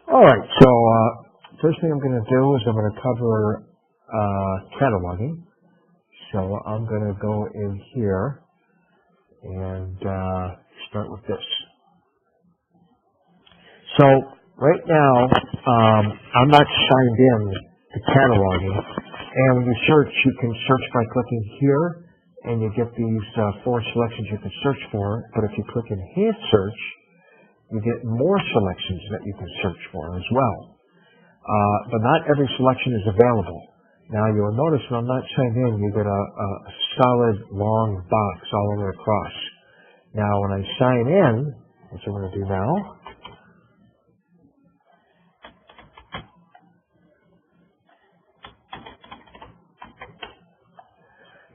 All right, so first thing I'm going to do is I'm going to cover cataloging. So I'm going to go in here and start with this. So right now, I'm not signed in to cataloging, and when you search, you can search by clicking here, and you get these 4 selections you can search for. But if you click Enhanced Search, you get more selections that you can search for as well. But not every selection is available. Now you'll notice when I'm not signed in, you get a solid long box all the way across. Now when I sign in, which I'm going to do now,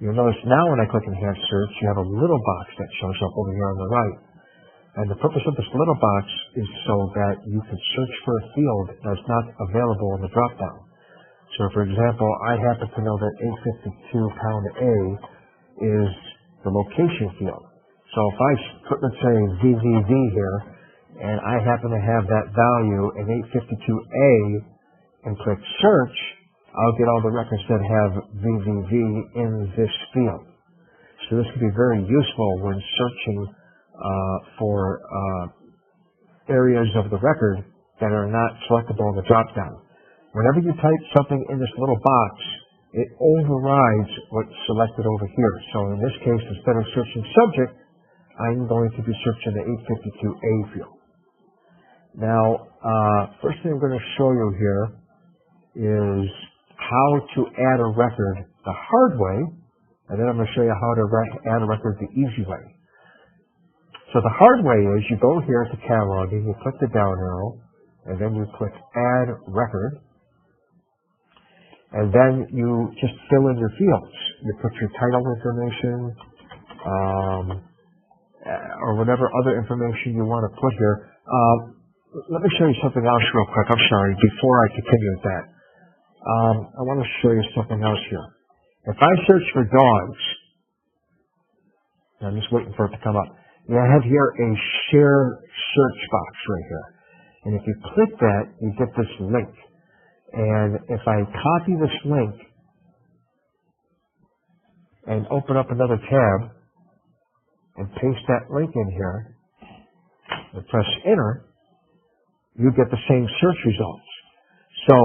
you'll notice now when I click Enhanced Search, you have a little box that shows up over here on the right. And the purpose of this little box is so that you can search for a field that's not available in the drop-down. So, for example, I happen to know that 852 pound A is the location field. So if I put, let's say, VVV here, and I happen to have that value in 852A and click Search, I'll get all the records that have VVV in this field. So this can be very useful when searching for areas of the record that are not selectable in the drop-down. Whenever you type something in this little box, it overrides what's selected over here. So in this case, instead of searching subject, I'm going to be searching the 852A field. Now, first thing I'm going to show you here is how to add a record the hard way, and then I'm going to show you how to add a record the easy way. So the hard way is you go here to cataloging, you click the down arrow, and then you click Add Record, and then you just fill in your fields. You put your title information, or whatever other information you want to put here. Let me show you something else real quick. I'm sorry, before I continue with that. I want to show you something else here. If I search for dogs, I'm just waiting for it to come up. You have here a share search box right here. And if you click that, you get this link. And if I copy this link and open up another tab and paste that link in here and press enter, you get the same search results. So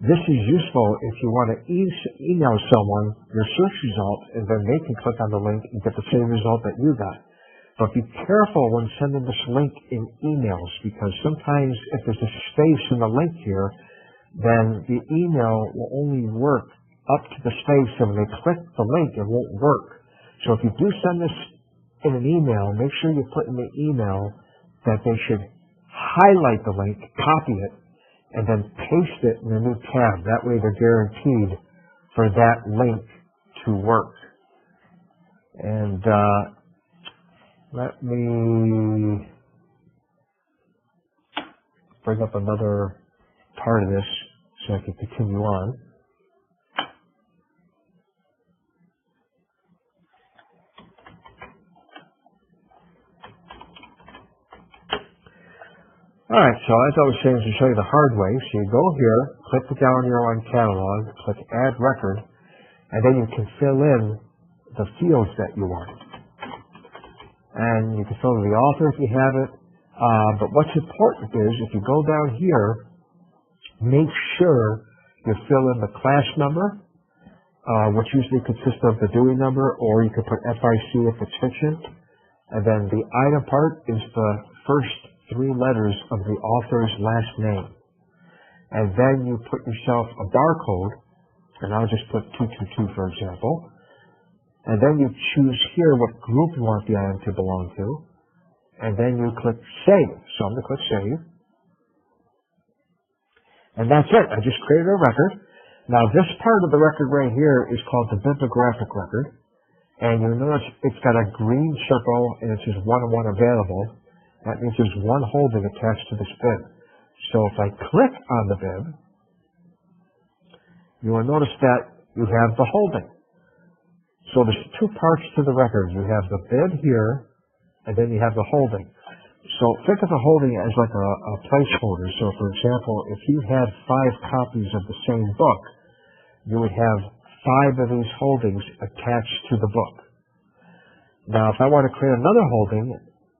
this is useful if you want to email someone your search result, and then they can click on the link and get the same result that you got. But be careful when sending this link in emails, because sometimes if there's a space in the link here, then the email will only work up to the space, and when they click the link, it won't work. So if you do send this in an email, make sure you put in the email that they should highlight the link, copy it, and then paste it in a new tab. That way they're guaranteed for that link to work. And let me bring up another part of this so I can continue on. Alright, so as I was saying, to show you the hard way, so you go here, click the down arrow on catalog, click add record, and then you can fill in the fields that you want. And you can fill in the author if you have it. But what's important is if you go down here, make sure you fill in the class number, which usually consists of the Dewey number, or you can put FIC if it's fiction. And then the item part is the first 3 letters of the author's last name. And then you put yourself a barcode, and I'll just put 222 for example. And then you choose here what group you want the item to belong to. And then you click Save. So I'm going to click Save. And that's it. I just created a record. Now this part of the record right here is called the bibliographic record. And you'll notice it's got a green circle and it says 1 and 1 available. That means there's one holding attached to this bib. So if I click on the bib, you will notice that you have the holding. So there's 2 parts to the record. You have the bib here, and then you have the holding. So think of the holding as like a placeholder. So for example, if you had 5 copies of the same book, you would have 5 of these holdings attached to the book. Now if I want to create another holding,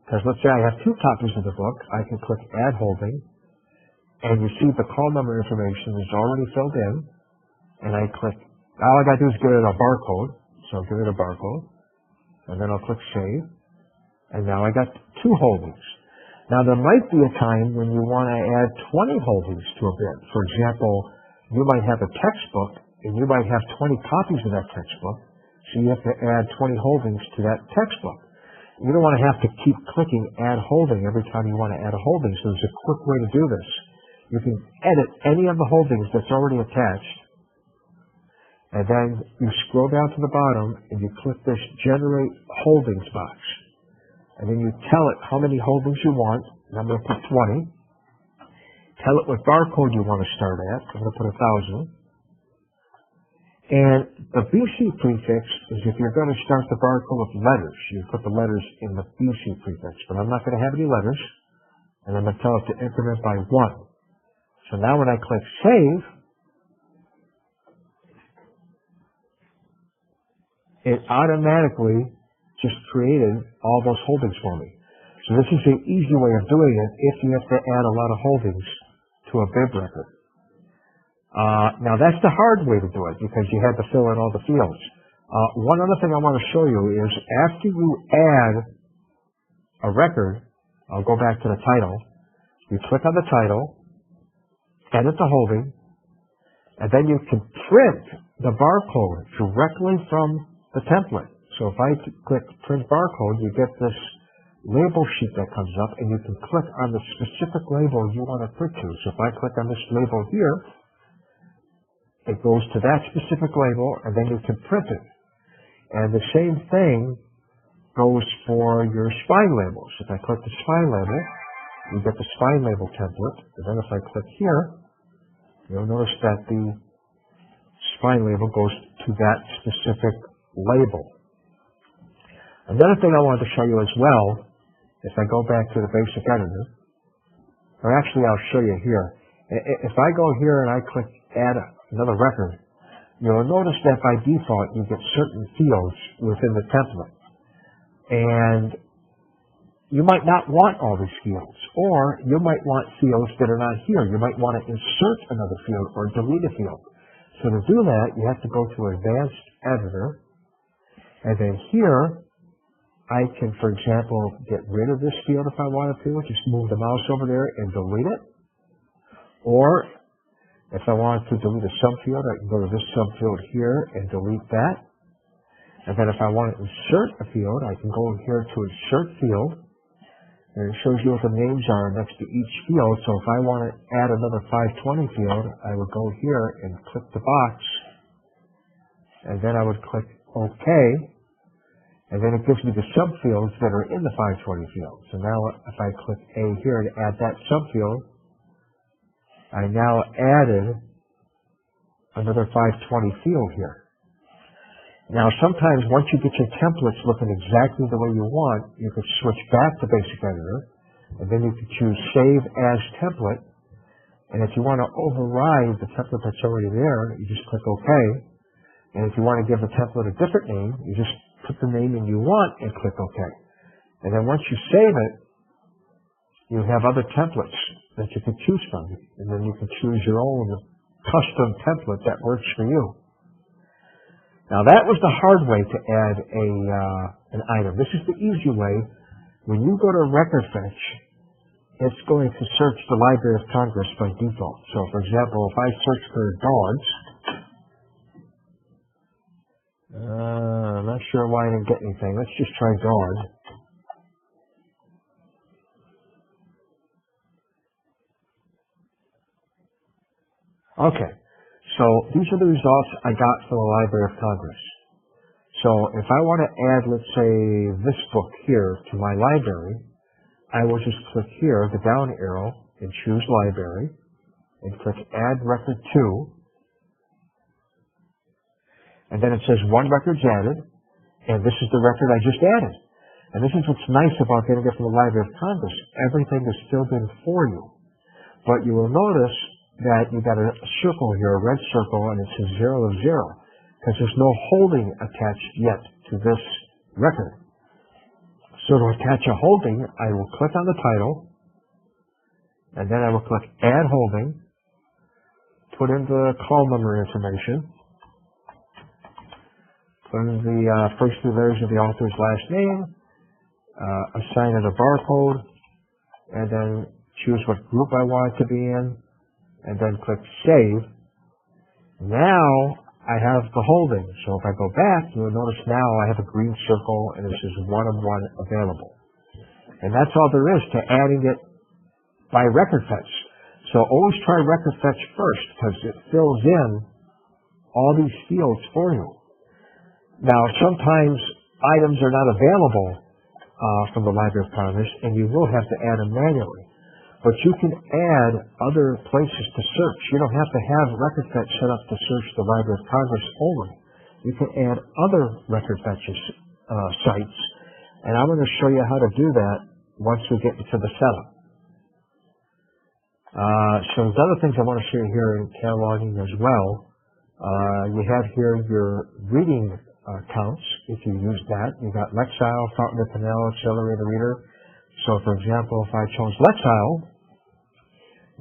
because let's say I have 2 copies of the book, I can click Add Holding, and you see the call number information is already filled in, and I click, all I got to do is give it a barcode, so I'll give it a barcode, and then I'll click Save, and now I got 2 holdings. Now there might be a time when you want to add 20 holdings to a bin. For example, you might have a textbook, and you might have 20 copies of that textbook, so you have to add 20 holdings to that textbook. You don't want to have to keep clicking Add Holding every time you want to add a holding, so there's a quick way to do this. You can edit any of the holdings that's already attached, and then you scroll down to the bottom and you click this Generate Holdings box. And then you tell it how many holdings you want, and I'm going to put 20. Tell it what barcode you want to start at. I'm going to put 1,000. And the BC prefix is if you're going to start the barcode with letters, you put the letters in the BC prefix. But I'm not going to have any letters, and I'm going to tell it to increment by 1. So now when I click Save, it automatically just created all those holdings for me. So this is an easy way of doing it if you have to add a lot of holdings to a bib record. Now that's the hard way to do it because you had to fill in all the fields. One other thing I want to show you is after you add a record, I'll go back to the title, you click on the title, edit the holding, and then you can print the barcode directly from the template. So if I click Print Barcode, you get this label sheet that comes up, and you can click on the specific label you want to print to. So if I click on this label here, it goes to that specific label, and then you can print it. And the same thing goes for your spine labels. If I click the spine label, you get the spine label template, and then if I click here, you'll notice that the spine label goes to that specific label. Another thing I wanted to show you as well, if I go back to the basic editor, or actually I'll show you here. If I go here and I click Add Another Record, you'll notice that by default you get certain fields within the template. And you might not want all these fields, or you might want fields that are not here. You might want to insert another field or delete a field. So to do that, you have to go to Advanced Editor, and then here, I can, for example, get rid of this field if I wanted to, just move the mouse over there and delete it. Or if I wanted to delete a subfield, I can go to this subfield here and delete that. And then if I want to insert a field, I can go here to Insert Field, and it shows you what the names are next to each field. So if I want to add another 520 field, I would go here and click the box, and then I would click OK. And then it gives me the subfields that are in the 520 field. So now if I click A here to add that subfield, I now added another 520 field here. Now sometimes once you get your templates looking exactly the way you want, you could switch back to Basic Editor, and then you could choose Save As Template. And if you want to override the template that's already there, you just click OK. And if you want to give the template a different name, you just put the name in you want and click OK. And then once you save it, you have other templates that you can choose from. And then you can choose your own custom template that works for you. Now that was the hard way to add an item. This is the easy way. When you go to Record Fetch, it's going to search the Library of Congress by default. So for example, if I search for dogs, I'm not sure why I didn't get anything. Let's just try dog. Okay, so these are the results I got from the Library of Congress. So if I want to add, let's say, this book here to my library, I will just click here, the down arrow, and choose Library, and click Add Record To. And then it says 1 record's added, and this is the record I just added. And this is what's nice about getting it from the Library of Congress. Everything is filled in for you. But you will notice that you got a circle here, a red circle, and it says 0 of 0, because there's no holding attached yet to this record. So to attach a holding, I will click on the title, and then I will click Add Holding, put in the call number information, put in the first two letters of the author's last name, assign it a barcode, and then choose what group I want it to be in, and then click Save. Now I have the holding. So if I go back, you'll notice now I have a green circle, and it says 1 of 1 available. And that's all there is to adding it by record fetch. So always try record fetch first, because it fills in all these fields for you. Now, sometimes items are not available from the Library of Congress, and you will have to add them manually. But you can add other places to search. You don't have to have record fetch set up to search the Library of Congress only. You can add other record fetches sites, and I'm going to show you how to do that once we get into the setup. So the other things I want to show you here in cataloging as well, you have here your reading counts, if you use that. You got Lexile, Fountain of Pinnell, Accelerator Reader. So for example, if I chose Lexile,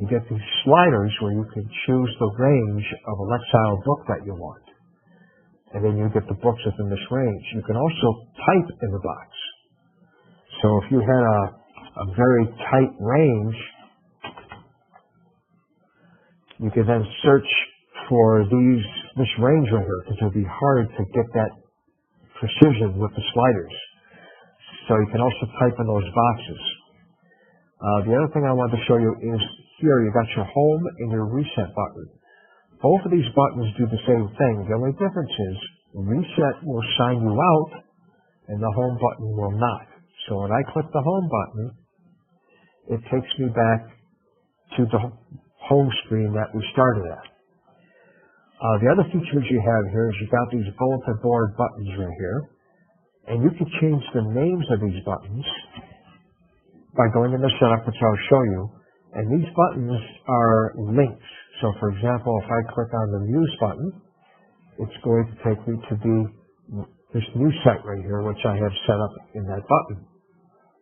you get these sliders where you can choose the range of a Lexile book that you want. And then you get the books within this range. You can also type in the box. So if you had a very tight range, you can then search for this range right here, because it'll be hard to get that precision with the sliders. So you can also type in those boxes. The other thing I want to show you is here you got your home and your reset button. Both of these buttons do the same thing. The only difference is reset will sign you out and the home button will not. So when I click the home button, it takes me back to the home screen that we started at. The other features you have here is you got these bulletin board buttons right here, and you can change the names of these buttons by going into setup, which I'll show you. And these buttons are links. So for example, if I click on the news button, it's going to take me to this news site right here, which I have set up in that button.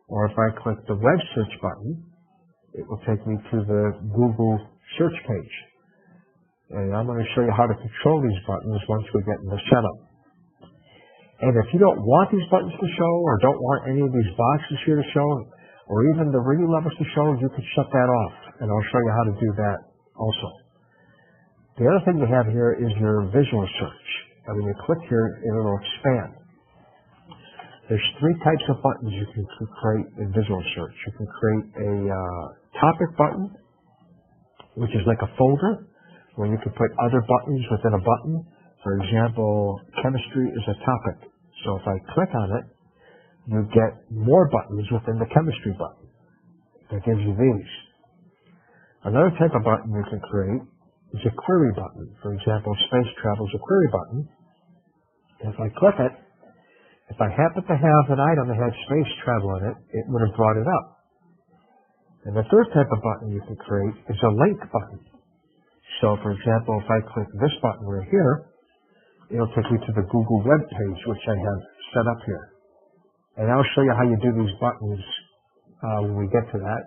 Or if I click the web search button, it will take me to the Google search page. And I'm going to show you how to control these buttons once we get in the setup. And if you don't want these buttons to show, or don't want any of these boxes here to show, or even the reading levels to show, you can shut that off. And I'll show you how to do that also. The other thing you have here is your visual search. And when you click here, it will expand. There's 3 types of buttons you can create in visual search. You can create a topic button, which is like a folder, where you can put other buttons within a button. For example, chemistry is a topic. So if I click on it, you get more buttons within the chemistry button. That gives you these. Another type of button you can create is a query button. For example, space travel is a query button. And if I click it, if I happen to have an item that had space travel in it, it would have brought it up. And the third type of button you can create is a link button. So, for example, if I click this button right here, it'll take me to the Google web page, which I have set up here. And I'll show you how you do these buttons when we get to that.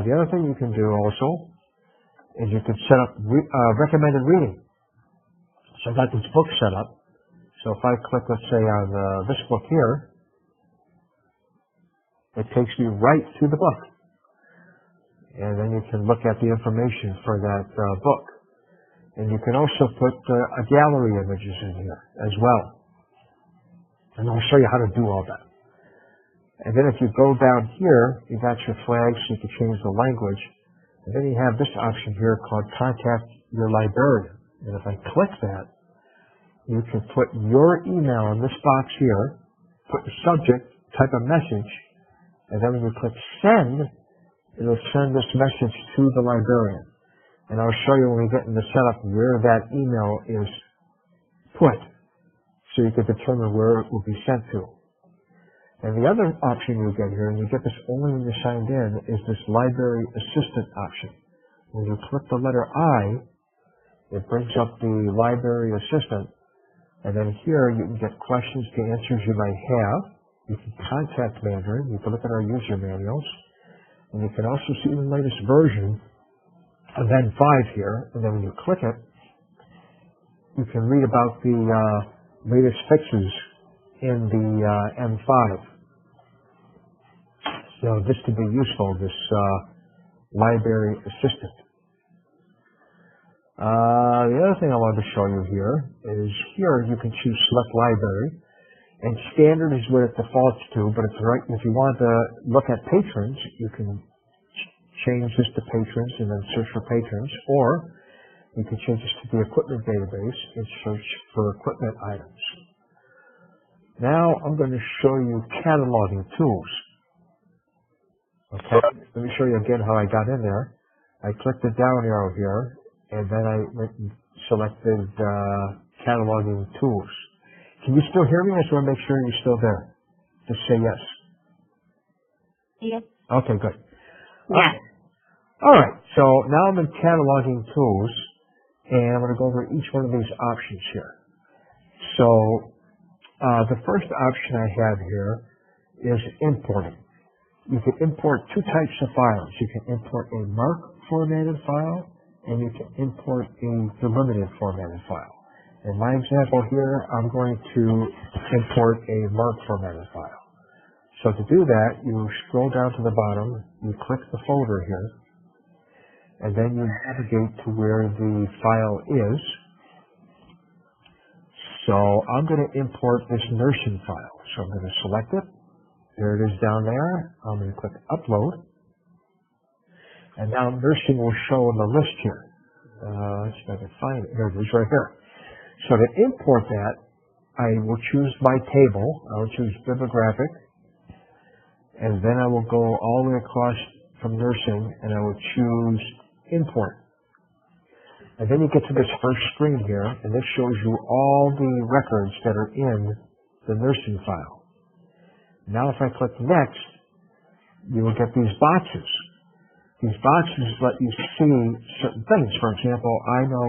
The other thing you can do also is you can set up recommended reading. So I've got this book set up. So if I click, let's say, on this book here, it takes me right to the book. And then you can look at the information for that book. And you can also put a gallery images in here as well. And I'll show you how to do all that. And then if you go down here, you got your flags, so you can change the language. And then you have this option here called Contact Your Librarian. And if I click that, you can put your email in this box here, put the subject, type a message, and then when you click Send, it'll send this message to the librarian. And I'll show you when we get in the setup where that email is put, so you can determine where it will be sent to. And the other option you get here, and you get this only when you're signed in, is this Library Assistant option. When you click the letter I, it brings up the Library Assistant, and then here you can get questions to answers you might have. You can contact Mandarin, you can look at our user manuals, and you can also see the latest version of M5 here, and then when you click it, you can read about the latest fixes in the M5. So this could be useful, this Library Assistant. The other thing I wanted to show you here is here you can choose Select Library, and Standard is what it defaults to, but if you want to look at patrons, you can change this to patrons and then search for patrons, or you can change this to the equipment database and search for equipment items. Now I'm going to show you cataloging tools. Okay, let me show you again how I got in there. I clicked the down arrow here, and then I went and selected cataloging tools. Can you still hear me? I just want to make sure you're still there. Just say yes. Yes. Okay, good. Yeah. All right, so now I'm in cataloging tools, and I'm going to go over each one of these options here. So the first option I have here is importing. You can import two types of files. You can import a MARC formatted file, and you can import a delimited formatted file. In my example here, I'm going to import a MARC formatted file. So to do that, you scroll down to the bottom, you click the folder here, and then you navigate to where the file is. So I'm going to import this nursing file. So I'm going to select it. There it is down there. I'm going to click Upload. And now nursing will show in the list here. Let's see if I can find it. There it is right here. So to import that, I will choose my table. I will choose bibliographic. And then I will go all the way across from nursing, and I will choose import. And then you get to this first screen here, and this shows you all the records that are in the nursing file. Now if I click next, you will get these boxes. These boxes let you see certain things. For example, I know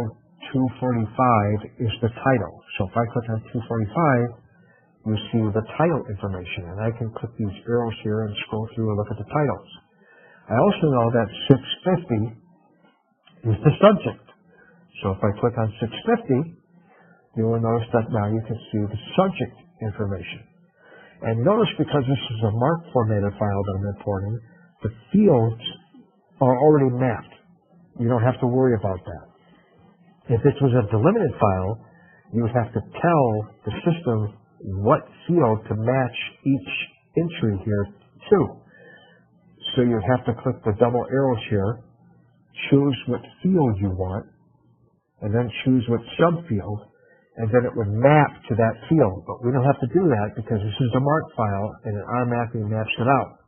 245 is the title. So if I click on 245, you see the title information, and I can click these arrows here and scroll through and look at the titles. I also know that 650 is the subject. So if I click on 650, you will notice that now you can see the subject information. And notice, because this is a MARC formatted file that I'm importing, the fields are already mapped. You don't have to worry about that. If this was a delimited file, you would have to tell the system what field to match each entry here to. So you'd have to click the double arrows here, choose what field you want, and then choose what subfield, and then it would map to that field. But we don't have to do that because this is the MARC file, and it automatically maps it out.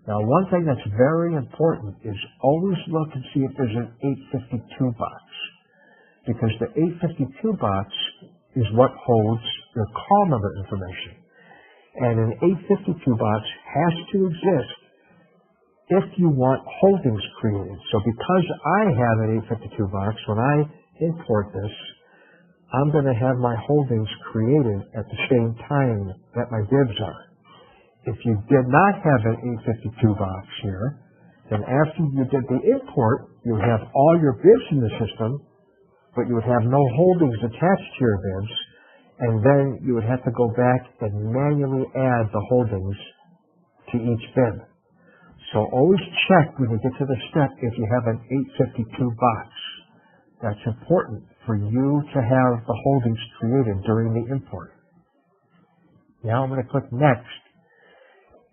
Now, one thing that's very important is always look and see if there's an 852 box, because the 852 box is what holds your call number information. And an 852 box has to exist if you want holdings created. So because I have an 852 box, when I import this, I'm going to have my holdings created at the same time that my divs are. If you did not have an 852 box here, then after you did the import, you would have all your bibs in the system, but you would have no holdings attached to your bibs, and then you would have to go back and manually add the holdings to each bib. So always check when you get to the step if you have an 852 box. That's important for you to have the holdings created during the import. Now I'm going to click Next.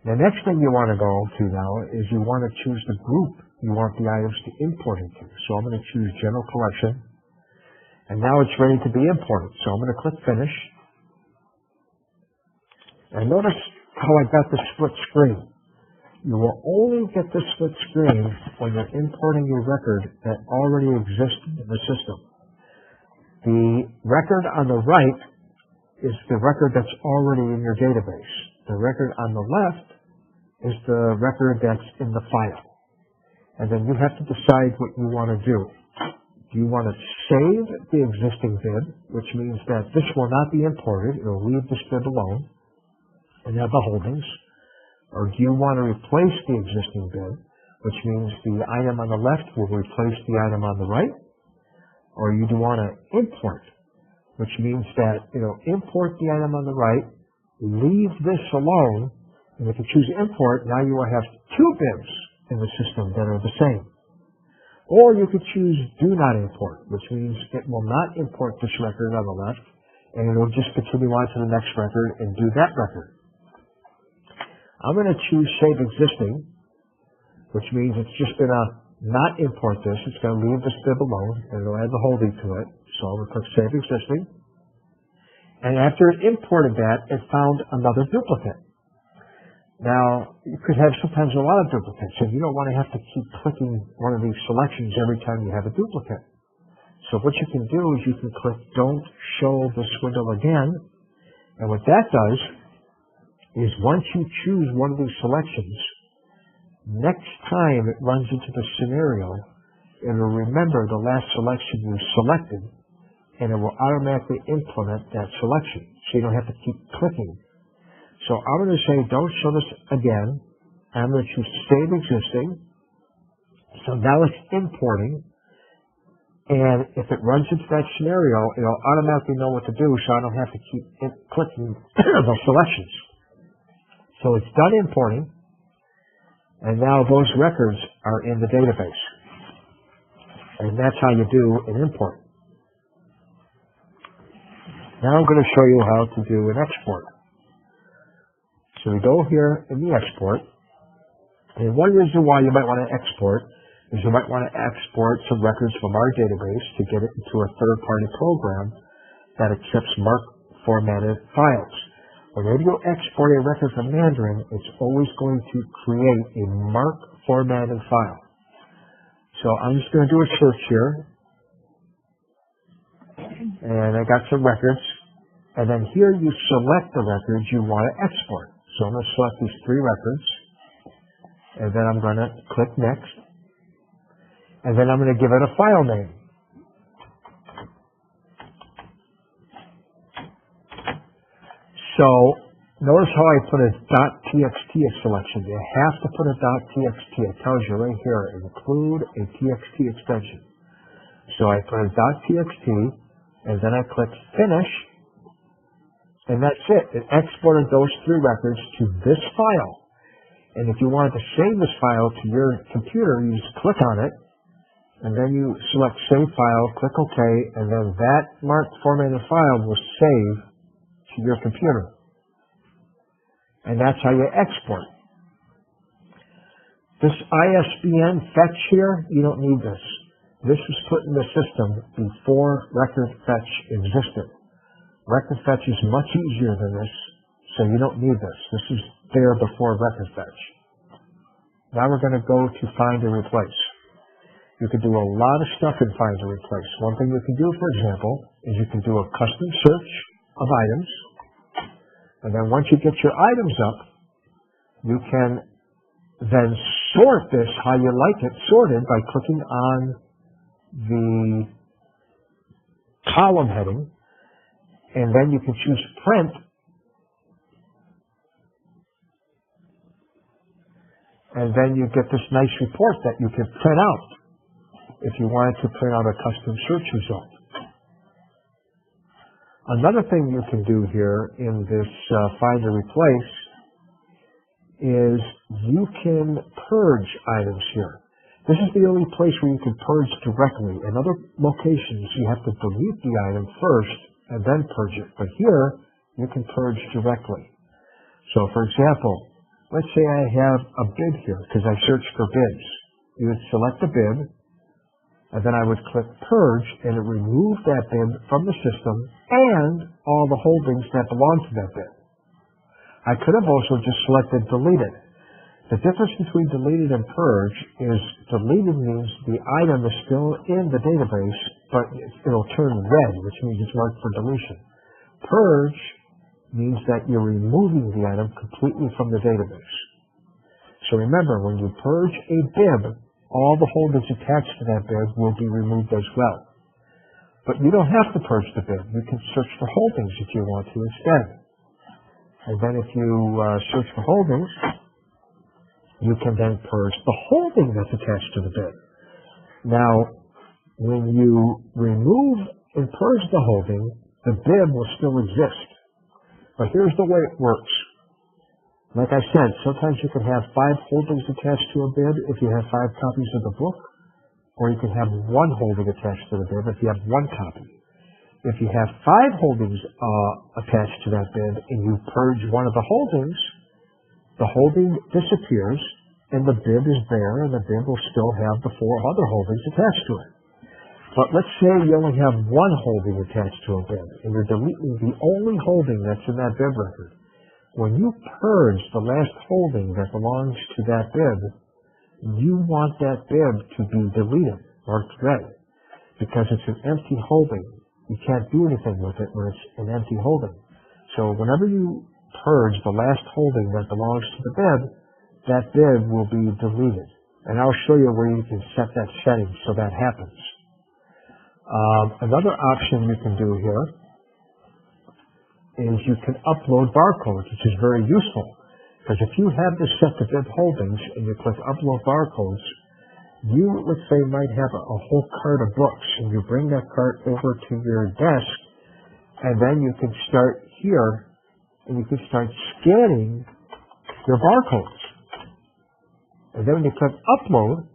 The next thing you want to go to now is you want to choose the group you want the items to import into. So I'm going to choose General Collection. And now it's ready to be imported. So I'm going to click Finish. And notice how I got the split screen. You will only get the split screen when you're importing a record that already exists in the system. The record on the right is the record that's already in your database. The record on the left is the record that's in the file. And then you have to decide what you want to do. Do you want to save the existing bib, which means that this will not be imported, it will leave this bib alone and have the holdings? Or do you want to replace the existing bib, which means the item on the left will replace the item on the right? Or you do want to import, which means that import the item on the right, leave this alone, and if you choose import, now you will have two bibs in the system that are the same. Or you could choose do not import, which means it will not import this record on the left, and it will just continue on to the next record and do that record. I'm going to choose save existing, which means it's just going to not import this. It's going to leave this bib alone, and it'll add the holding to it. So I'm going to click save existing. And after it imported that, it found another duplicate. Now, you could have sometimes a lot of duplicates, and you don't want to have to keep clicking one of these selections every time you have a duplicate. So what you can do is you can click Don't Show this window again, and what that does is once you choose one of these selections, next time it runs into the scenario, it will remember the last selection you selected, and it will automatically implement that selection, so you don't have to keep clicking. So I'm going to say don't show this again. I'm going to choose save existing. So now it's importing. And if it runs into that scenario, it'll automatically know what to do, so I don't have to keep clicking those selections. So it's done importing. And now those records are in the database. And that's how you do an import. Now I'm going to show you how to do an export. So we go here in the export, and one reason why you might want to export is you might want to export some records from our database to get it into a third-party program that accepts MARC formatted files. Whenever you export a record from Mandarin, it's always going to create a MARC formatted file. So I'm just going to do a search here, and I got some records, and then here you select the records you want to export. So I'm going to select these three records, and then I'm going to click Next, and then I'm going to give it a file name. So notice how I put a .txt selection. You have to put a .txt. It tells you right here, include a txt extension. So I put a .txt, and then I click Finish, and that's it. It exported those three records to this file. And if you wanted to save this file to your computer, you just click on it, and then you select Save File, click OK, and then that MARC formatted file will save to your computer. And that's how you export. This ISBN fetch here, you don't need this. This was put in the system before record fetch existed. Record fetch is much easier than this, so you don't need this. This is there before record fetch. Now we're going to go to find and replace. You can do a lot of stuff in find and replace. One thing you can do, for example, is you can do a custom search of items, and then once you get your items up, you can then sort this how you like it sorted by clicking on the column heading, and then you can choose print, and then you get this nice report that you can print out if you wanted to print out a custom search result. Another thing you can do here in this find and replace is you can purge items here. This is the only place where you can purge directly. In other locations, you have to delete the item first and then purge it. But here, you can purge directly. So, for example, let's say I have a bib here, because I searched for bibs. You would select the bib, and then I would click Purge, and it would remove that bib from the system and all the holdings that belong to that bib. I could have also just selected Deleted. The difference between deleted and purge is deleted means the item is still in the database, but it'll turn red, which means it's marked for deletion. Purge means that you're removing the item completely from the database. So remember, when you purge a bib, all the holdings attached to that bib will be removed as well. But you don't have to purge the bib. You can search for holdings if you want to instead. And then if you search for holdings, you can then purge the holding that's attached to the bib. Now, when you remove and purge the holding, the bib will still exist. But here's the way it works. Like I said, sometimes you can have 5 holdings attached to a bib if you have 5 copies of the book, or you can have 1 holding attached to the bib if you have 1 copy. If you have 5 holdings attached to that bib and you purge one of the holdings, the holding disappears and the bib is there, and the bib will still have the 4 other holdings attached to it. But let's say you only have 1 holding attached to a bib, and you're deleting the only holding that's in that bib record. When you purge the last holding that belongs to that bib, you want that bib to be deleted, marked red, because it's an empty holding. You can't do anything with it when it's an empty holding. So whenever you purge the last holding that belongs to the bib, that bib will be deleted. And I'll show you where you can set that setting so that happens. Another option you can do here is you can upload barcodes, which is very useful. Because if you have this set to bib holdings and you click upload barcodes, you, let's say, might have a whole cart of books, and you bring that cart over to your desk, and then you can start here, and you can start scanning your barcodes. And then when you click upload,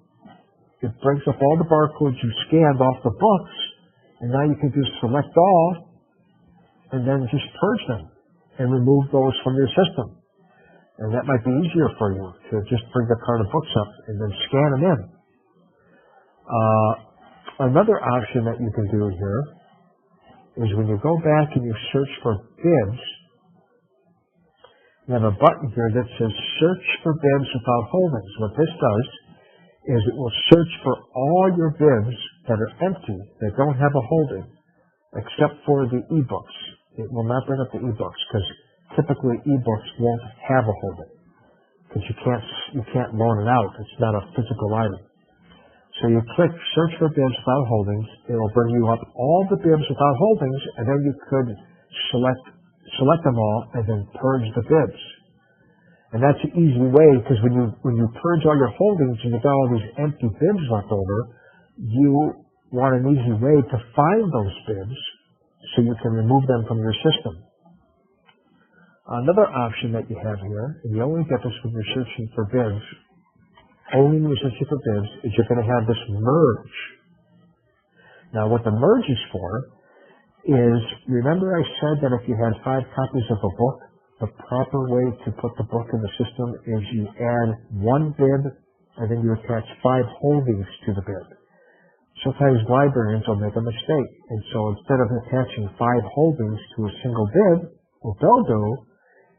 it brings up all the barcodes you scanned off the books, and now you can just select all, and then just purge them and remove those from your system. And that might be easier for you to just bring the cart of books up and then scan them in. Another option that you can do here is when you go back and you search for bibs, you have a button here that says search for bibs without holdings. What this does is it will search for all your bibs that are empty, that don't have a holding, except for the ebooks. It will not bring up the ebooks because typically ebooks won't have a holding because you can't loan it out. It's not a physical item. So you click search for bibs without holdings. It will bring you up all the bibs without holdings, and then you could select them all and then purge the bibs. And that's an easy way, because when you purge all your holdings and you got all these empty bibs left over, you want an easy way to find those bibs so you can remove them from your system. Another option that you have here, and you only get this when you're searching for bibs, only when you're searching for bibs, is you're going to have this merge. Now what the merge is for is, remember I said that if you had 5 copies of a book, the proper way to put the book in the system is you add 1 bib and then you attach 5 holdings to the bib. Sometimes librarians will make a mistake, and so instead of attaching 5 holdings to a single bib, what they'll do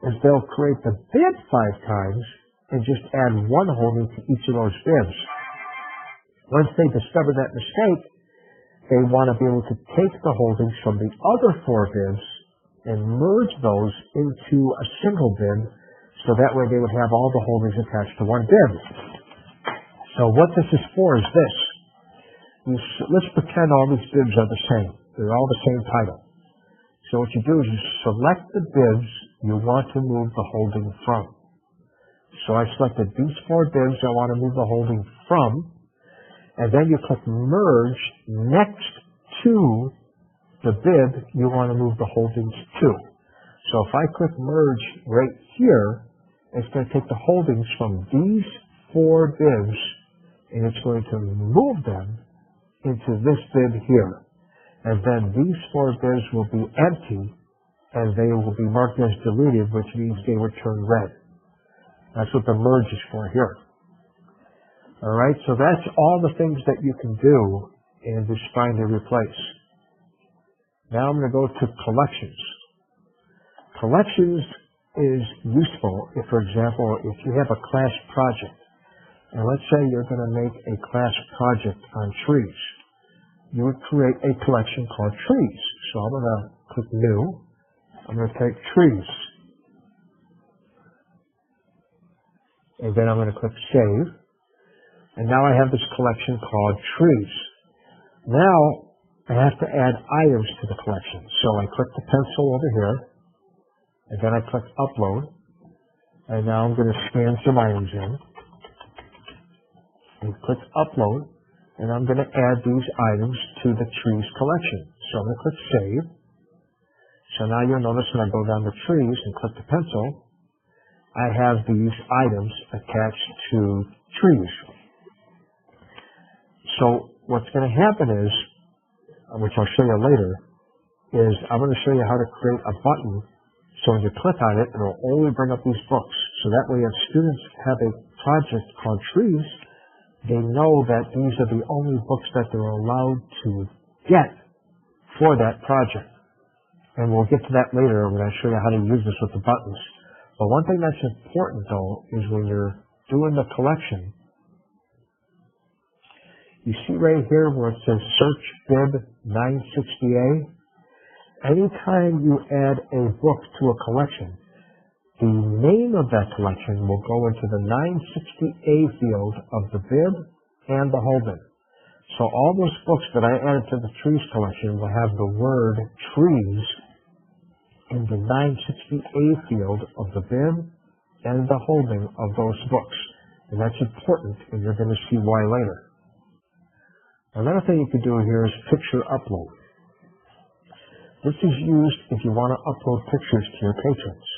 is they'll create the bib 5 times and just add 1 holding to each of those bibs. Once they discover that mistake, they want to be able to take the holdings from the other 4 bibs and merge those into a single bib, so that way they would have all the holdings attached to 1 bib. So what this is for is this. Let's pretend all these bibs are the same. They're all the same title. So what you do is you select the bibs you want to move the holding from. So I selected these 4 bibs I want to move the holding from, and then you click merge next to the bib you want to move the holdings to. So if I click merge right here, it's going to take the holdings from these 4 bibs and it's going to move them into this bib here. And then these 4 bibs will be empty and they will be marked as deleted, which means they would turn red. That's what the merge is for here. Alright, so that's all the things that you can do in this find and replace. Now I'm going to go to collections. Collections is useful if, for example, if you have a class project, and let's say you're going to make a class project on trees. You would create a collection called trees. So I'm going to click new. I'm going to take trees. And then I'm going to click Save. And now I have this collection called Trees. Now I have to add items to the collection. So I click the pencil over here. And then I click Upload. And now I'm going to scan some items in. And click Upload. And I'm going to add these items to the Trees collection. So I'm going to click Save. So now you'll notice when I go down to Trees and click the pencil, I have these items attached to trees. So what's going to happen is, which I'll show you later, is I'm going to show you how to create a button so when you click on it, it'll only bring up these books. So that way if students have a project called Trees, they know that these are the only books that they're allowed to get for that project. And we'll get to that later when I show you how to use this with the buttons. But one thing that's important, though, is when you're doing the collection, you see right here where it says Search Bib 960A. Anytime you add a book to a collection, the name of that collection will go into the 960A field of the bib and the whole bib. So all those books that I added to the Trees collection will have the word Trees in the 960A field of the bib and the holding of those books. And that's important, and you're going to see why later. Another thing you can do here is picture upload. This is used if you want to upload pictures to your patrons.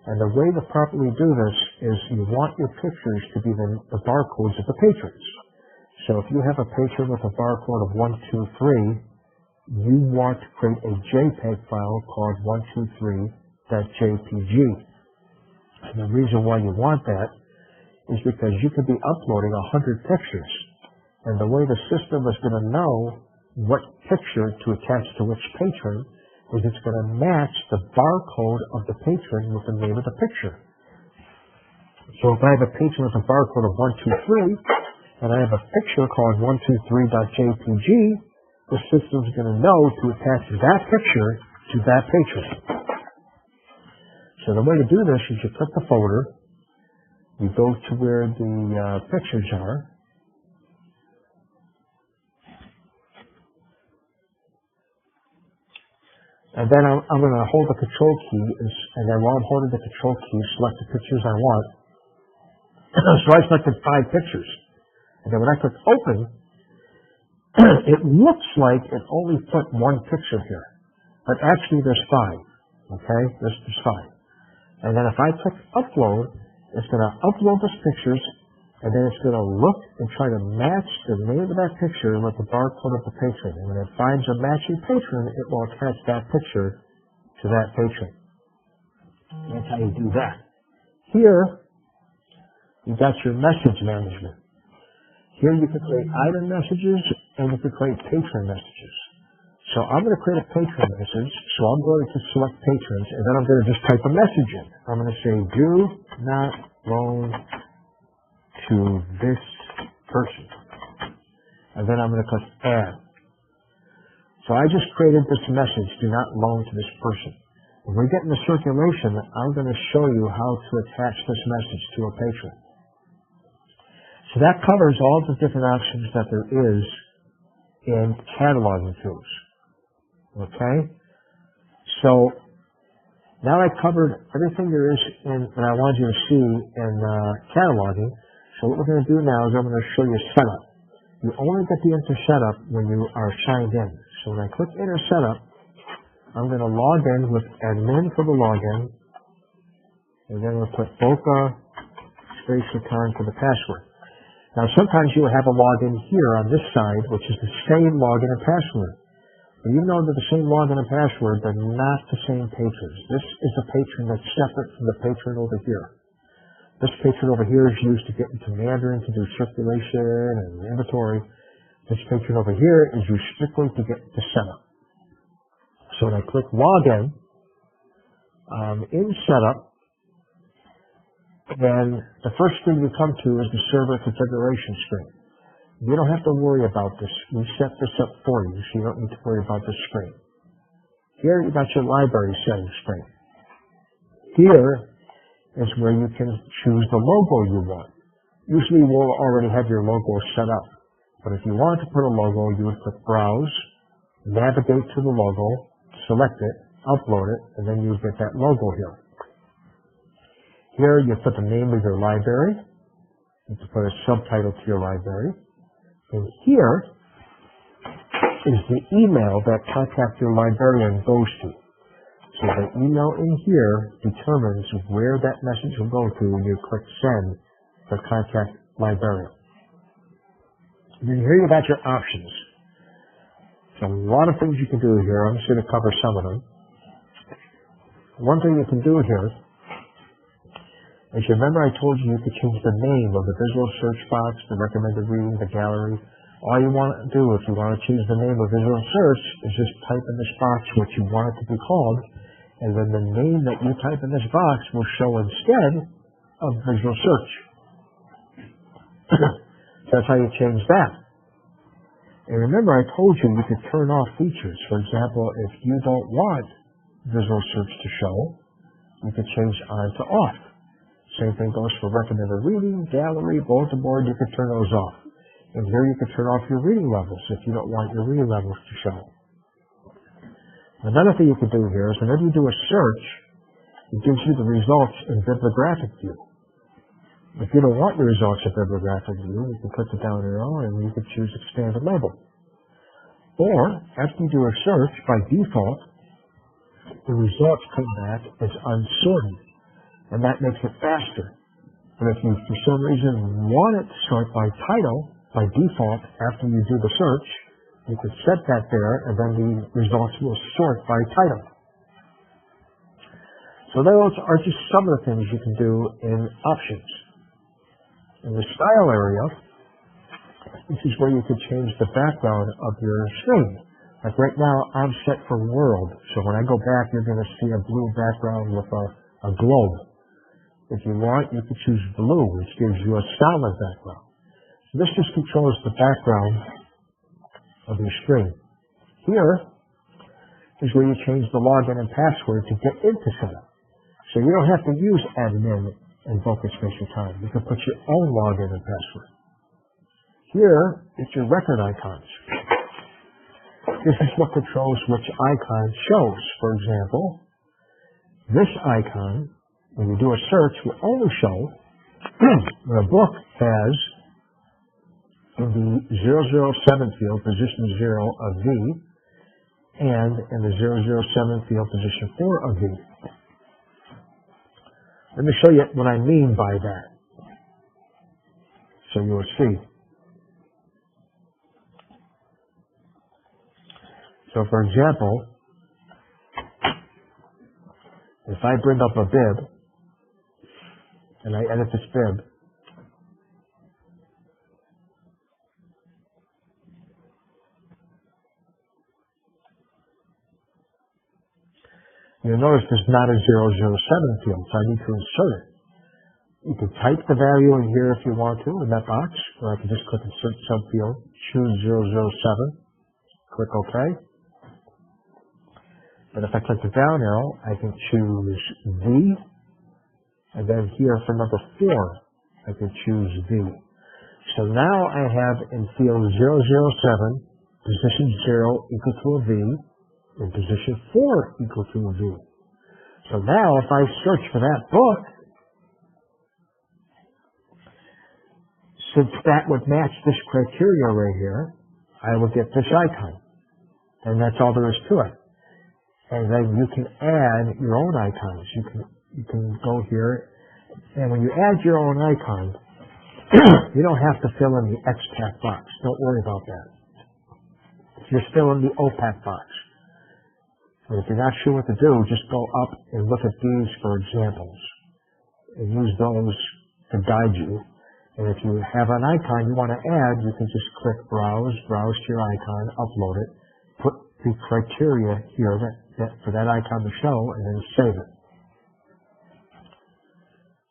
And the way to properly do this is you want your pictures to be the barcodes of the patrons. So if you have a patron with a barcode of 123, you want to create a JPEG file called 123.jpg. And the reason why you want that is because you could be uploading 100 pictures. And the way the system is going to know what picture to attach to which patron is it's going to match the barcode of the patron with the name of the picture. So if I have a patron with a barcode of 123, and I have a picture called 123.jpg, the system's going to know to attach that picture to that patron. So the way to do this is you click the folder, you go to where the pictures are, and then I'm going to hold the control key, and then while I'm holding the control key, select the pictures I want. So I selected 5 pictures. And then when I click Open, it looks like it only put 1 picture here. But actually there's 5. Okay? There's 5. And then if I click Upload, it's going to upload those pictures, and then it's going to look and try to match the name of that picture with the barcode of the patron. And when it finds a matching patron, it will attach that picture to that patron. That's how you do that. Here, you got your message management. Here you can create item messages, and you can create patron messages. So I'm going to create a patron message, so I'm going to select patrons, and then I'm going to just type a message in. I'm going to say, do not loan to this person. And then I'm going to click Add. So I just created this message, do not loan to this person. When we get into circulation, I'm going to show you how to attach this message to a patron. So that covers all the different options that there is in cataloging tools. Okay? So now I covered everything there is in that I wanted you to see in cataloging. So what we're going to do now is I'm going to show you setup. You only get the enter setup when you are signed in. So when I click enter setup, I'm going to log in with admin for the login, and then we'll put Boca space return for the password. Now sometimes you will have a login here on this side, which is the same login and password. But you know that the same login and password are not the same patrons. This is a patron that's separate from the patron over here. This patron over here is used to get into Mandarin to do circulation and inventory. This patron over here is used strictly to get the setup. So when I click Login, in Setup, then the first screen we come to is the server configuration screen. You don't have to worry about this. We set this up for you, so you don't need to worry about this screen. Here you got your library settings screen. Here is where you can choose the logo you want. Usually you will already have your logo set up. But if you want to put a logo, you would click Browse, navigate to the logo, select it, upload it, and then you get that logo here. Here you put the name of your library. You can put a subtitle to your library. And here is the email that Contact Your Librarian goes to. So the email in here determines where that message will go to when you click Send for Contact Librarian. And then here you got your options. So a lot of things you can do here. I'm just going to cover some of them. One thing you can do here is, you remember I told you could change the name of the visual search box, the recommended reading, the gallery. All you want to do if you want to change the name of visual search is just type in this box what you want it to be called, and then the name that you type in this box will show instead of visual search. That's how you change that. And remember I told you you could turn off features. For example, if you don't want visual search to show, you could change on to off. Same thing goes for recommended reading, gallery, bulletin board. You can turn those off. And here you can turn off your reading levels if you don't want your reading levels to show. Another thing you can do here is whenever you do a search, it gives you the results in bibliographic view. If you don't want your results in bibliographic view, you can click the down arrow and you can choose expanded label. Or, after you do a search, by default, the results come back as unsorted. And that makes it faster. But if you, for some reason, want it to sort by title, by default, after you do the search, you can set that there, and then the results will sort by title. So those are just some of the things you can do in options. In the style area, this is where you can change the background of your screen. Like right now, I'm set for world. So when I go back, you're going to see a blue background with a globe. If you want, you can choose blue, which gives you a solid background. So this just controls the background of your screen. Here is where you change the login and password to get into setup. So you don't have to use admin and Focus Space your time. You can put your own login and password. Here is your record icons. This is what controls which icon shows. For example, this icon, when you do a search, will only show when a book has in the 007 field, position 0 of V, and in the 007 field, position 4 of V. Let me show you what I mean by that. So you will see. So for example, if I bring up a bib, and I edit this bib, you'll notice there's not a 007 field, so I need to insert it. You can type the value in here if you want to, in that box, or I can just click Insert Subfield, choose 007, click OK. And if I click the down arrow, I can choose V, and then here for number 4, I can choose V. So now I have in field 007, position 0 equal to a V, and position 4 equal to a V. So now if I search for that book, since that would match this criteria right here, I will get this icon. And that's all there is to it. And then you can add your own icons. You can go here, and when you add your own icon, you don't have to fill in the XPath box. Don't worry about that. Just fill in the OPAC box. And if you're not sure what to do, just go up and look at these for examples and use those to guide you. And if you have an icon you want to add, you can just click Browse, browse to your icon, upload it, put the criteria here for that icon to show, and then save it.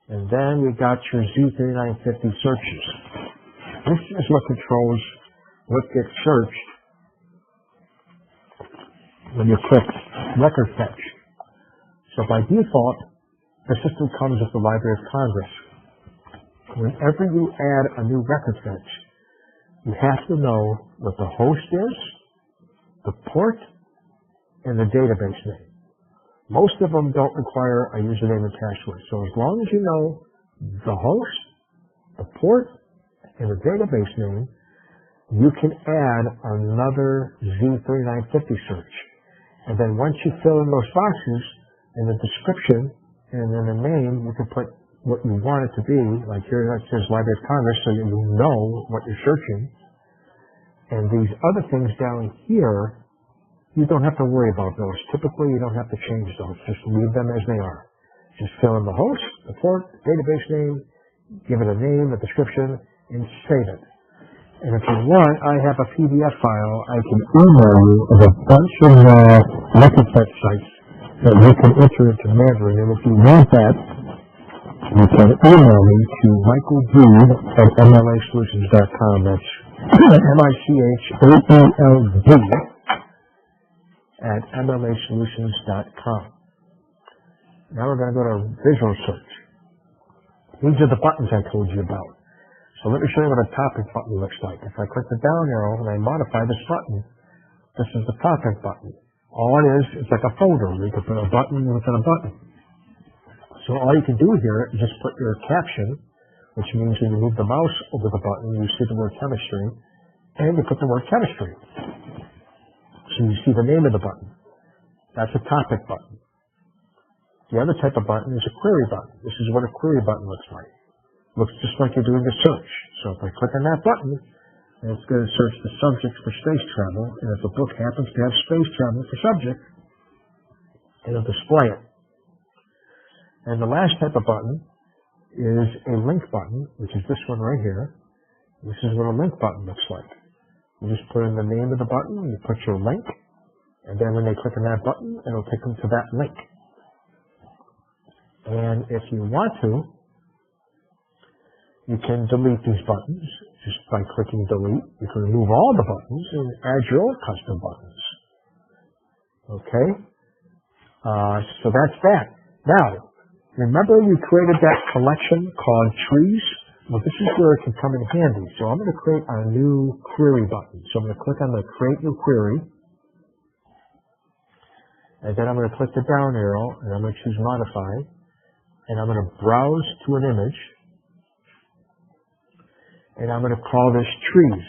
And then we got your Z3950 searches. This is what controls what gets searched when you click record fetch. So by default, the system comes with the Library of Congress. Whenever you add a new record fetch, you have to know what the host is, the port, and the database name. Most of them don't require a username and password. So as long as you know the host, the port, and the database name, you can add another Z3950 search. And then once you fill in those boxes, in the description and in the name, you can put what you want it to be. Like here it says Library of Congress, so you know what you're searching. And these other things down here, you don't have to worry about those. Typically, you don't have to change those. Just leave them as they are. Just fill in the host, the port, database name, give it a name, a description, and save it. And if you want, I have a PDF file I can email you of a bunch of record fetch sites that you can enter into Mandarin. And if you want that, you can email me to michaelbooth@mlasolutions.com. That's michaelbooth@mlasolutions.com. Now we're going to go to visual search. These are the buttons I told you about. So let me show you what a topic button looks like. If I click the down arrow and I modify this button, this is the topic button. All it is, it's like a folder. You can put a button within a button. So all you can do here is just put your caption, which means when you move the mouse over the button, you see the word chemistry, and you put the word chemistry. So you see the name of the button. That's a topic button. The other type of button is a query button. This is what a query button looks like. Looks just like you're doing a search. So if I click on that button, and it's going to search the subject for space travel, and if the book happens to have space travel for subject, it'll display it. And the last type of button is a link button, which is this one right here. This is what a link button looks like. You just put in the name of the button, you put your link, and then when they click on that button, it'll take them to that link. And if you want to, you can delete these buttons just by clicking delete. You can remove all the buttons and add your own custom buttons. Okay? So that's that. Now, remember we created that collection called trees? Well, this is where it can come in handy. So I'm going to create a new query button. So I'm going to click on the create new query. And then I'm going to click the down arrow and I'm going to choose modify. And I'm going to browse to an image. And I'm going to call this trees.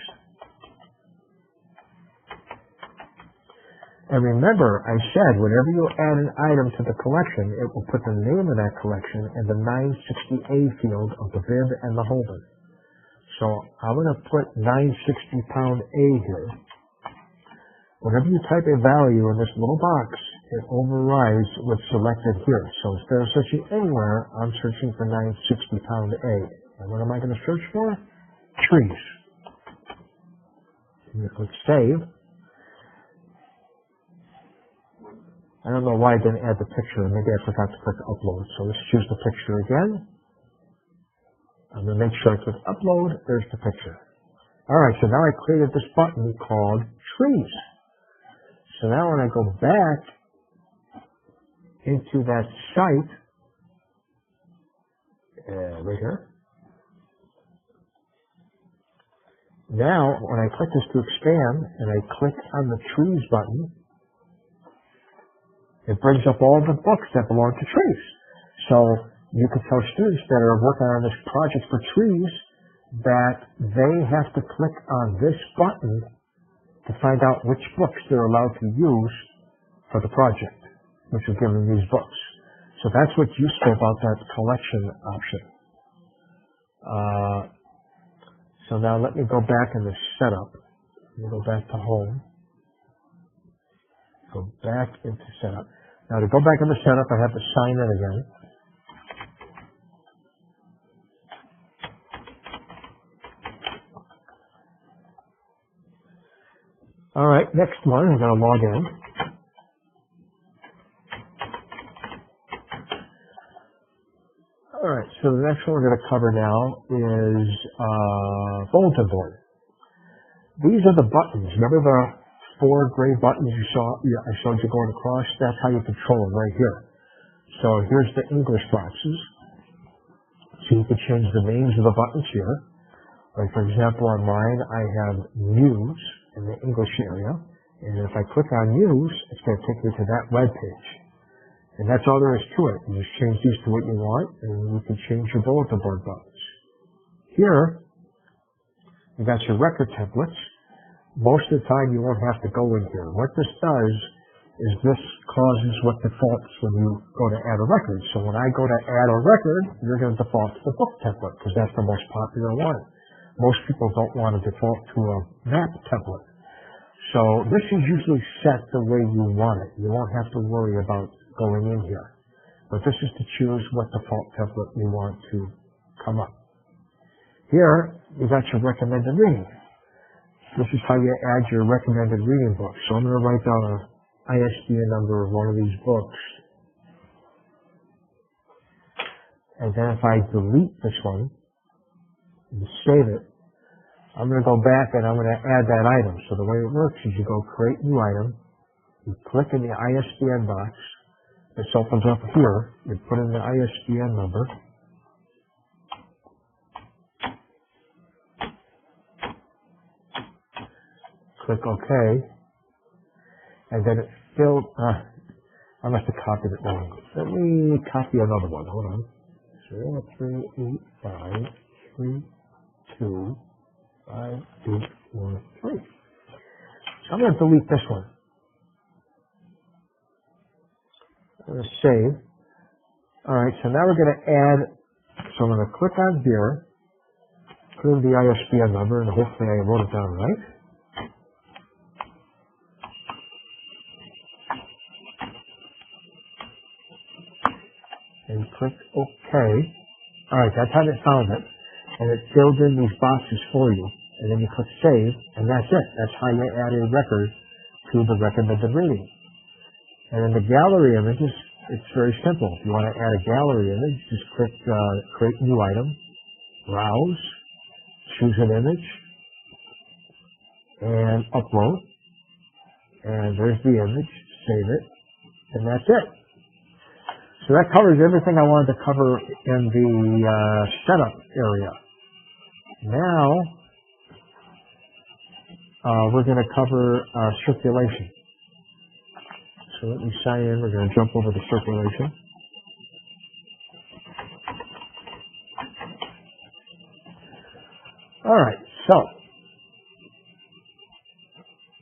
And remember, I said whenever you add an item to the collection, it will put the name of that collection in the 960A field of the bib and the holder. So I'm going to put 960 pound A here. Whenever you type a value in this little box, it overrides what's selected here. So instead of searching anywhere, I'm searching for 960 pound A. And what am I going to search for? Trees. I'm going to click save. I don't know why I didn't add the picture. Maybe I forgot to click upload. So let's choose the picture again. I'm going to make sure I click upload. There's the picture. All right, so now I created this button called trees. So now when I go back into that site, right here. Now, when I click this to expand, and I click on the trees button, it brings up all the books that belong to trees. So you can tell students that are working on this project for trees that they have to click on this button to find out which books they're allowed to use for the project, which will give them these books. So that's what's useful about that collection option. So now let me go back in the setup. Let me go back to home. Go back into setup. Now to go back in the setup, I have to sign in again. All right, next one, I'm going to log in. All right, so the next one we're going to cover now is Bulletin Board. These are the buttons. Remember the 4 gray buttons I showed you going across, that's how you control them right here. So here's the English boxes. So you can change the names of the buttons here. Like for example, on mine, I have news in the English area. And if I click on news, it's going to take me to that web page. And that's all there is to it. You just change these to what you want, and you can change your bulletin board buttons. Here, you got your record templates. Most of the time, you won't have to go in here. What this does is this causes what defaults when you go to add a record. So when I go to add a record, you're going to default to the book template because that's the most popular one. Most people don't want to default to a map template. So this is usually set the way you want it. You won't have to worry about going in here. But this is to choose what default template you want to come up. Here, you got your recommended reading. This is how you add your recommended reading book. So I'm going to write down an ISBN number of one of these books. And then if I delete this one and save it, I'm going to go back and I'm going to add that item. So the way it works is you go create new item, you click in the ISBN box, this opens up here, you put in the ISBN number, click OK, and then it filled, I must have copied it wrong. Let me copy another one, hold on. 0385322 5813. So I'm going to delete this one. I'm going to save. Alright, so now we're going to add, so I'm going to click on here, put in the ISBN number, and hopefully I wrote it down right. And click OK. Alright, that's how it found it. And it filled in these boxes for you. And then you click Save, and that's it. That's how you add a record to the recommended reading. And in the gallery images, it's very simple. If you want to add a gallery image, just click Create New Item, Browse, choose an image, and upload. And there's the image, save it, and that's it. So that covers everything I wanted to cover in the setup area. Now, we're going to cover circulation. So let me sign in. We're going to jump over to circulation. All right, so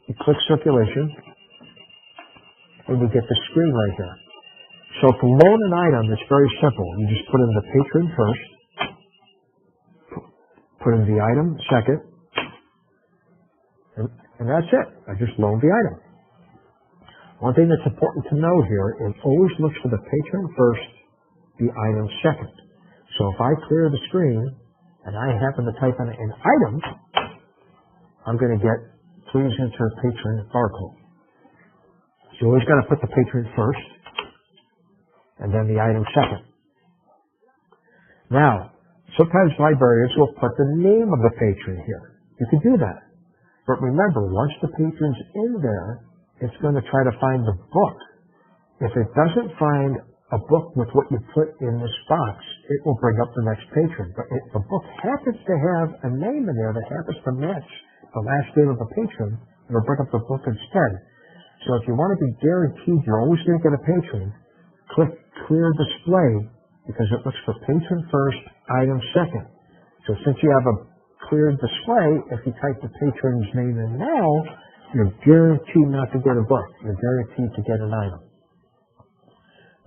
you click circulation, and you get the screen right here. So to load an item, it's very simple. You just put in the patron first, put in the item second, and that's it. I just load the item. One thing that's important to know here is always look for the patron first, the item second. So if I clear the screen and I happen to type in an item, I'm going to get please enter patron barcode. So you always got to put the patron first and then the item second. Now, sometimes librarians will put the name of the patron here. You can do that. But remember, once the patron's in there, it's going to try to find the book. If it doesn't find a book with what you put in this box, it will bring up the next patron. But if the book happens to have a name in there that happens to match the last name of the patron, it'll bring up the book instead. So if you want to be guaranteed you're always going to get a patron, click Clear Display, because it looks for patron first, item second. So since you have a cleared display, if you type the patron's name in now, you're guaranteed not to get a book. You're guaranteed to get an item.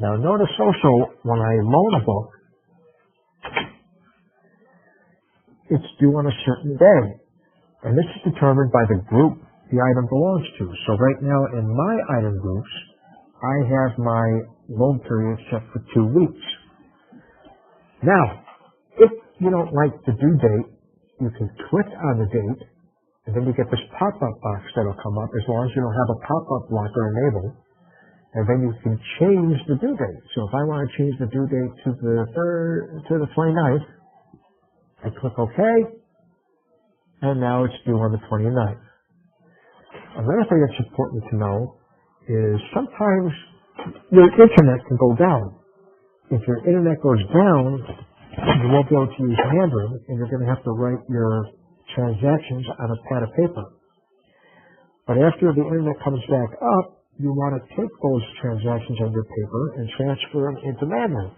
Now notice also, when I loan a book, it's due on a certain day. And this is determined by the group the item belongs to. So right now in my item groups, I have my loan period set for 2 weeks. Now, if you don't like the due date, you can click on the date, and then you get this pop-up box that'll come up as long as you don't have a pop-up blocker enabled. And then you can change the due date. So if I want to change the due date to the 29th, I click OK, and now it's due on the 29th. Another thing that's important to know is sometimes your internet can go down. If your internet goes down, you won't be able to use Mandarin, and you're going to have to write your transactions on a pad of paper. But after the internet comes back up, you want to take those transactions on your paper and transfer them into Mandarin.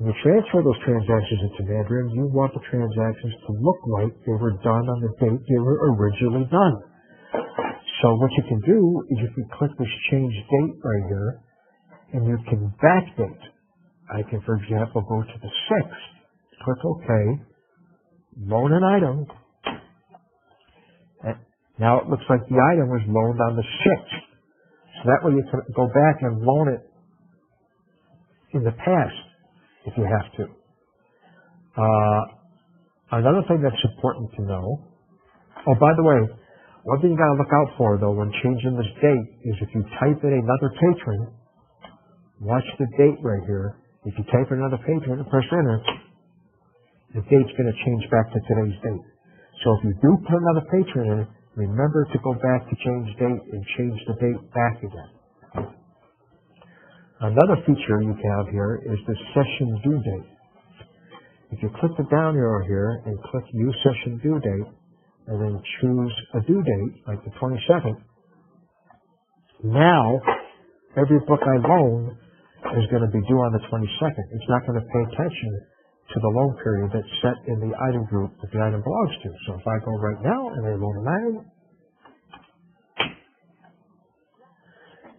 When you transfer those transactions into Mandarin, you want the transactions to look like they were done on the date they were originally done. So what you can do is you can click this change date right here, and you can backdate. I can, for example, go to the 6th, click OK, loan an item. And now it looks like the item was loaned on the 6th. So that way you can go back and loan it in the past if you have to. Another thing that's important to know, oh, by the way, one thing you got to look out for, though, when changing this date is if you type in another patron, watch the date right here. If you type in another patron and press enter, the date's going to change back to today's date. So if you do put another patron in, remember to go back to change date and change the date back again. Another feature you have here is the session due date. If you click the down arrow here and click Use Session Due Date, and then choose a due date, like the 22nd, now every book I loan is going to be due on the 22nd. It's not going to pay attention to the loan period that's set in the item group that the item belongs to. So if I go right now and I loan an item,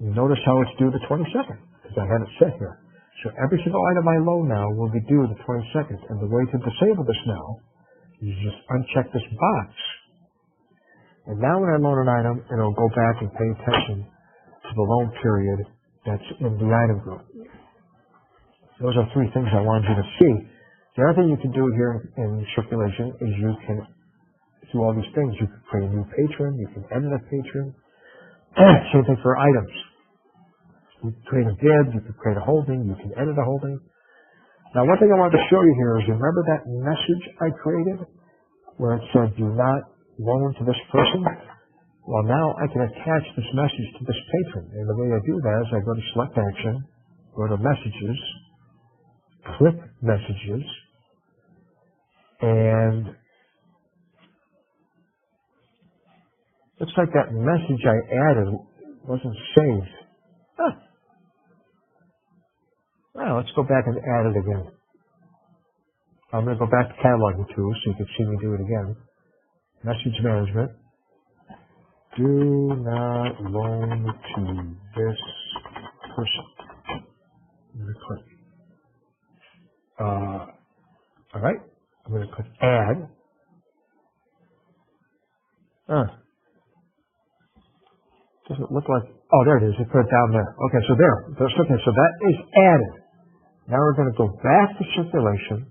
you notice how it's due the 22nd, because I had it set here. So every single item I loan now will be due the 22nd. And the way to disable this now, you just uncheck this box. And now when I loan an item, it'll go back and pay attention to the loan period that's in the item group. Those are three things I wanted you to see. The other thing you can do here in circulation is you can do all these things. You can create a new patron. You can edit a patron. Same thing for items. You can create a bid. You can create a holding. You can edit a holding. Now, one thing I wanted to show you here is, remember that message I created where it said, do not loan to this person? Well, now I can attach this message to this patron. And the way I do that is I go to Select Action, go to Messages, click Messages, and looks like that message I added wasn't saved. Well, let's go back and add it again. I'm going to go back to Cataloging Tools so you can see me do it again. Message Management. Do not loan to this person. I'm going to click. All right. I'm going to click Add. Doesn't look like. Oh, there it is. It put it down there. Okay, so there. Okay, so that is added. Now we're going to go back to circulation.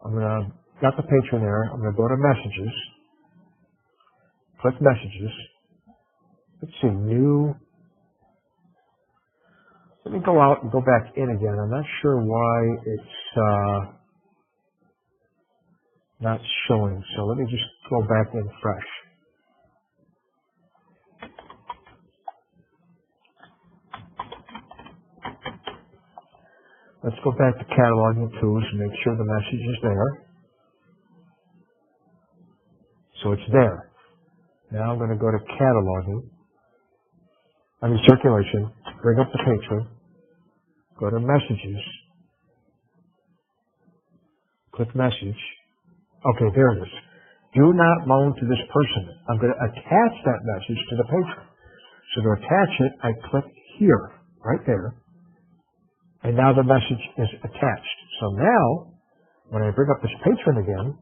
I'm going to got the patron there. I'm going to go to Messages. Click Messages. Let's see, New. Let me go out and go back in again. I'm not sure why it's not showing. So let me just go back in fresh. Let's go back to Cataloging Tools and make sure the message is there. So it's there. Now I'm going to go to Cataloging. Circulation. Bring up the patron. Go to Messages. Click Message. Okay, there it is. Do not loan to this person. I'm going to attach that message to the patron. So to attach it, I click here, right there. And now the message is attached. So now, when I bring up this patron again,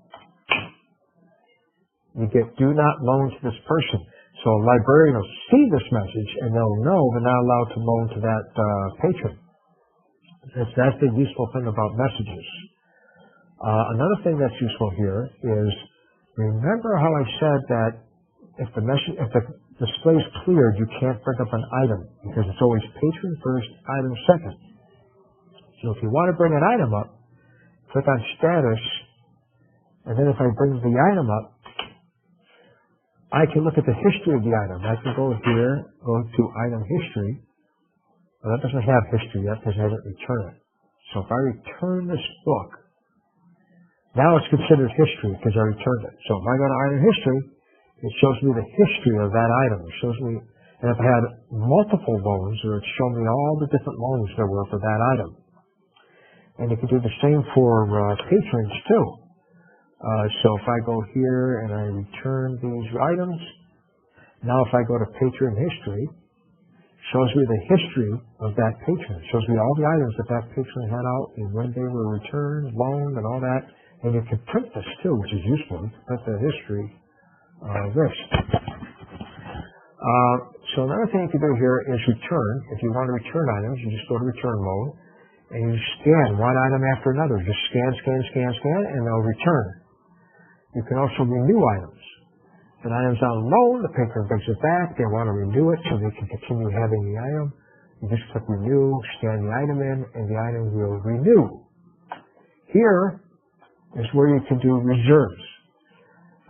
you get do not loan to this person. So a librarian will see this message and they'll know they're not allowed to loan to that patron. That's the useful thing about messages. Another thing that's useful here is, remember how I said that if the display is cleared, you can't bring up an item because it's always patron first, item second. So if you want to bring an item up, click on Status, and then if I bring the item up, I can look at the history of the item. I can go here, go to item history. Well, that doesn't have history yet because I haven't returned it. So if I return this book, now it's considered history because I returned it. So if I go to item history, it shows me the history of that item. It shows me, and if I had multiple loans, it would show me all the different loans there were for that item. And you can do the same for patrons too. So if I go here and I return these items, now if I go to patron history, it shows me the history of that patron. It shows me all the items that that patron had out and when they were returned, loaned, and all that. And you can print this too, which is useful. You can print the history of this. So another thing you can do here is return. If you want to return items, you just go to return mode and you scan one item after another. Just scan, scan, scan, scan, and they'll return. You can also renew items. If an item's on loan, the patron brings it back. They want to renew it so they can continue having the item. You just click renew, scan the item in, and the item will renew. Here is where you can do reserves.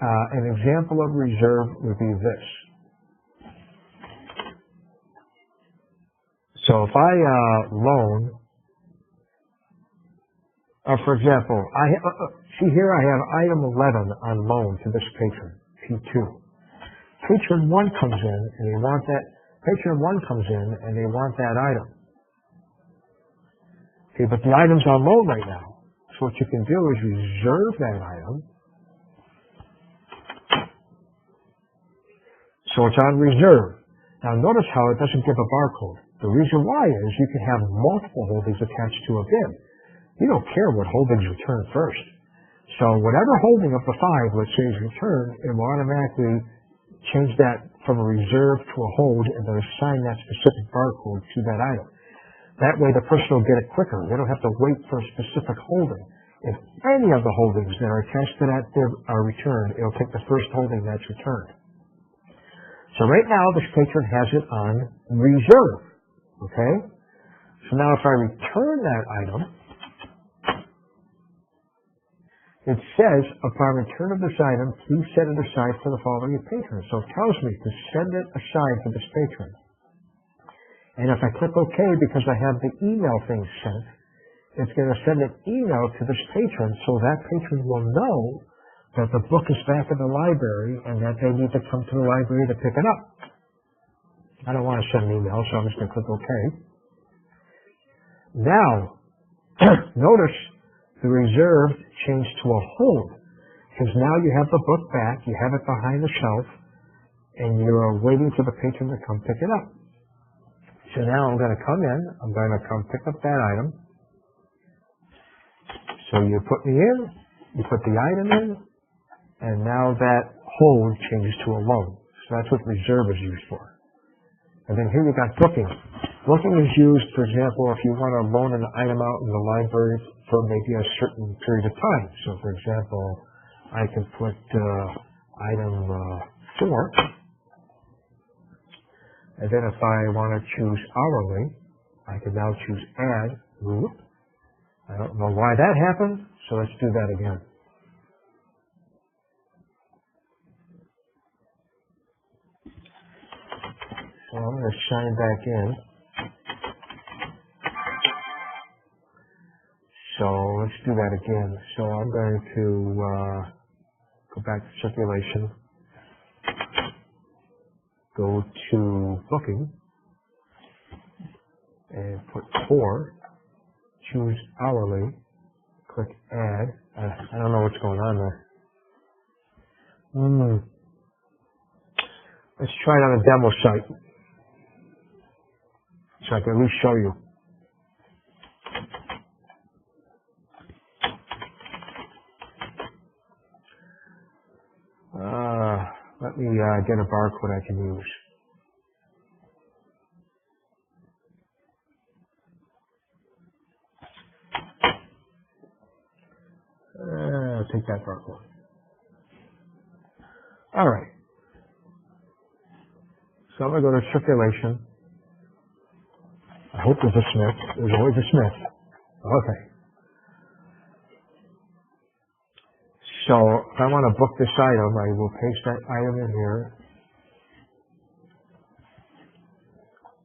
An example of reserve would be this. So if I loan, for example, see here I have item 11 on loan to this patron, P2. Patron 1 comes in and they want that, patron 1 comes in and they want that item. Okay, but the item's on loan right now. So what you can do is reserve that item. So it's on reserve. Now notice how it doesn't give a barcode. The reason why is you can have multiple holdings attached to a bid. You don't care what holdings return first. So whatever holding of the 5, let's say, is returned, it will automatically change that from a reserve to a hold and then assign that specific barcode to that item. That way the person will get it quicker. They don't have to wait for a specific holding. If any of the holdings that are attached to that bid are returned, it'll take the first holding that's returned. So right now this patron has it on reserve. Okay? So now if I return that item, it says, upon return of this item, please set it aside for the following patron. So it tells me to send it aside for this patron. And if I click OK because I have the email thing sent, it's going to send an email to this patron so that patron will know that the book is back in the library and that they need to come to the library to pick it up. I don't want to send an email, so I'm just going to click OK. Now, notice the reserve changed to a hold, because now you have the book back, you have it behind the shelf, and you're waiting for the patron to come pick it up. So now I'm going to come in, I'm going to come pick up that item. So you put me in, you put the item in, and now that hold changes to a loan. So that's what reserve is used for. And then here you got booking. Booking is used, for example, if you want to loan an item out in the library for maybe a certain period of time. So, for example, I can put item 4, and then if I want to choose hourly, I can now choose add. Whoop. I don't know why that happened, so let's do that again. So I'm going to sign back in. So let's do that again. So I'm going to go back to circulation, go to booking, and put 4, choose hourly, click add. I don't know what's going on there. Let's try it on a demo site, so I can at least show you. Let me get a barcode I can use. I'll take that barcode. All right. So I'm going to go to circulation. I hope there's a Smith. There's always a Smith. Okay. So if I want to book this item, I will paste that item in here,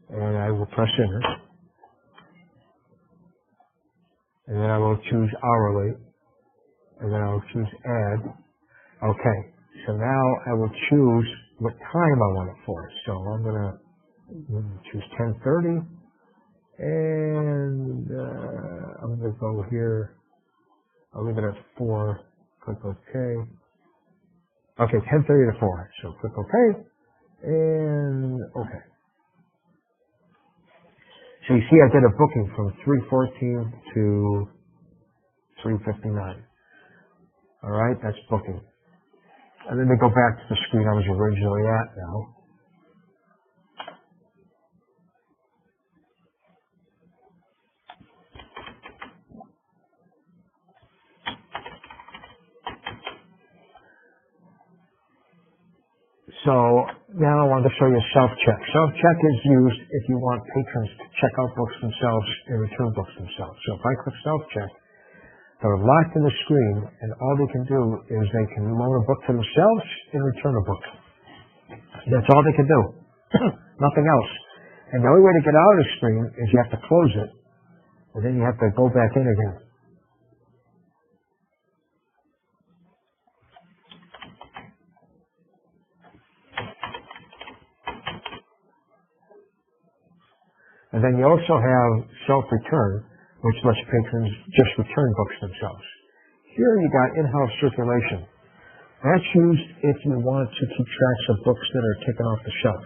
and I will press enter, and then I will choose hourly, and then I will choose add. Okay, so now I will choose what time I want it for. So I'm going to choose 10:30, and I'm going to go here. I'll leave it at 4. Click OK. Okay, 10:30 to 4. So click OK, and OK. So you see I did a booking from 3:14 to 3:59. All right, that's booking. And then we go back to the screen I was originally at now. So now I wanted to show you self-check. Self-check is used if you want patrons to check out books themselves and return books themselves. So if I click self-check, they're locked in the screen, and all they can do is they can loan a book to themselves and return a book. That's all they can do. Nothing else. And the only way to get out of the screen is you have to close it, and then you have to go back in again. And then you also have self-return, which lets patrons just return books themselves. Here you got in-house circulation. That's used if you want to keep track of books that are taken off the shelf.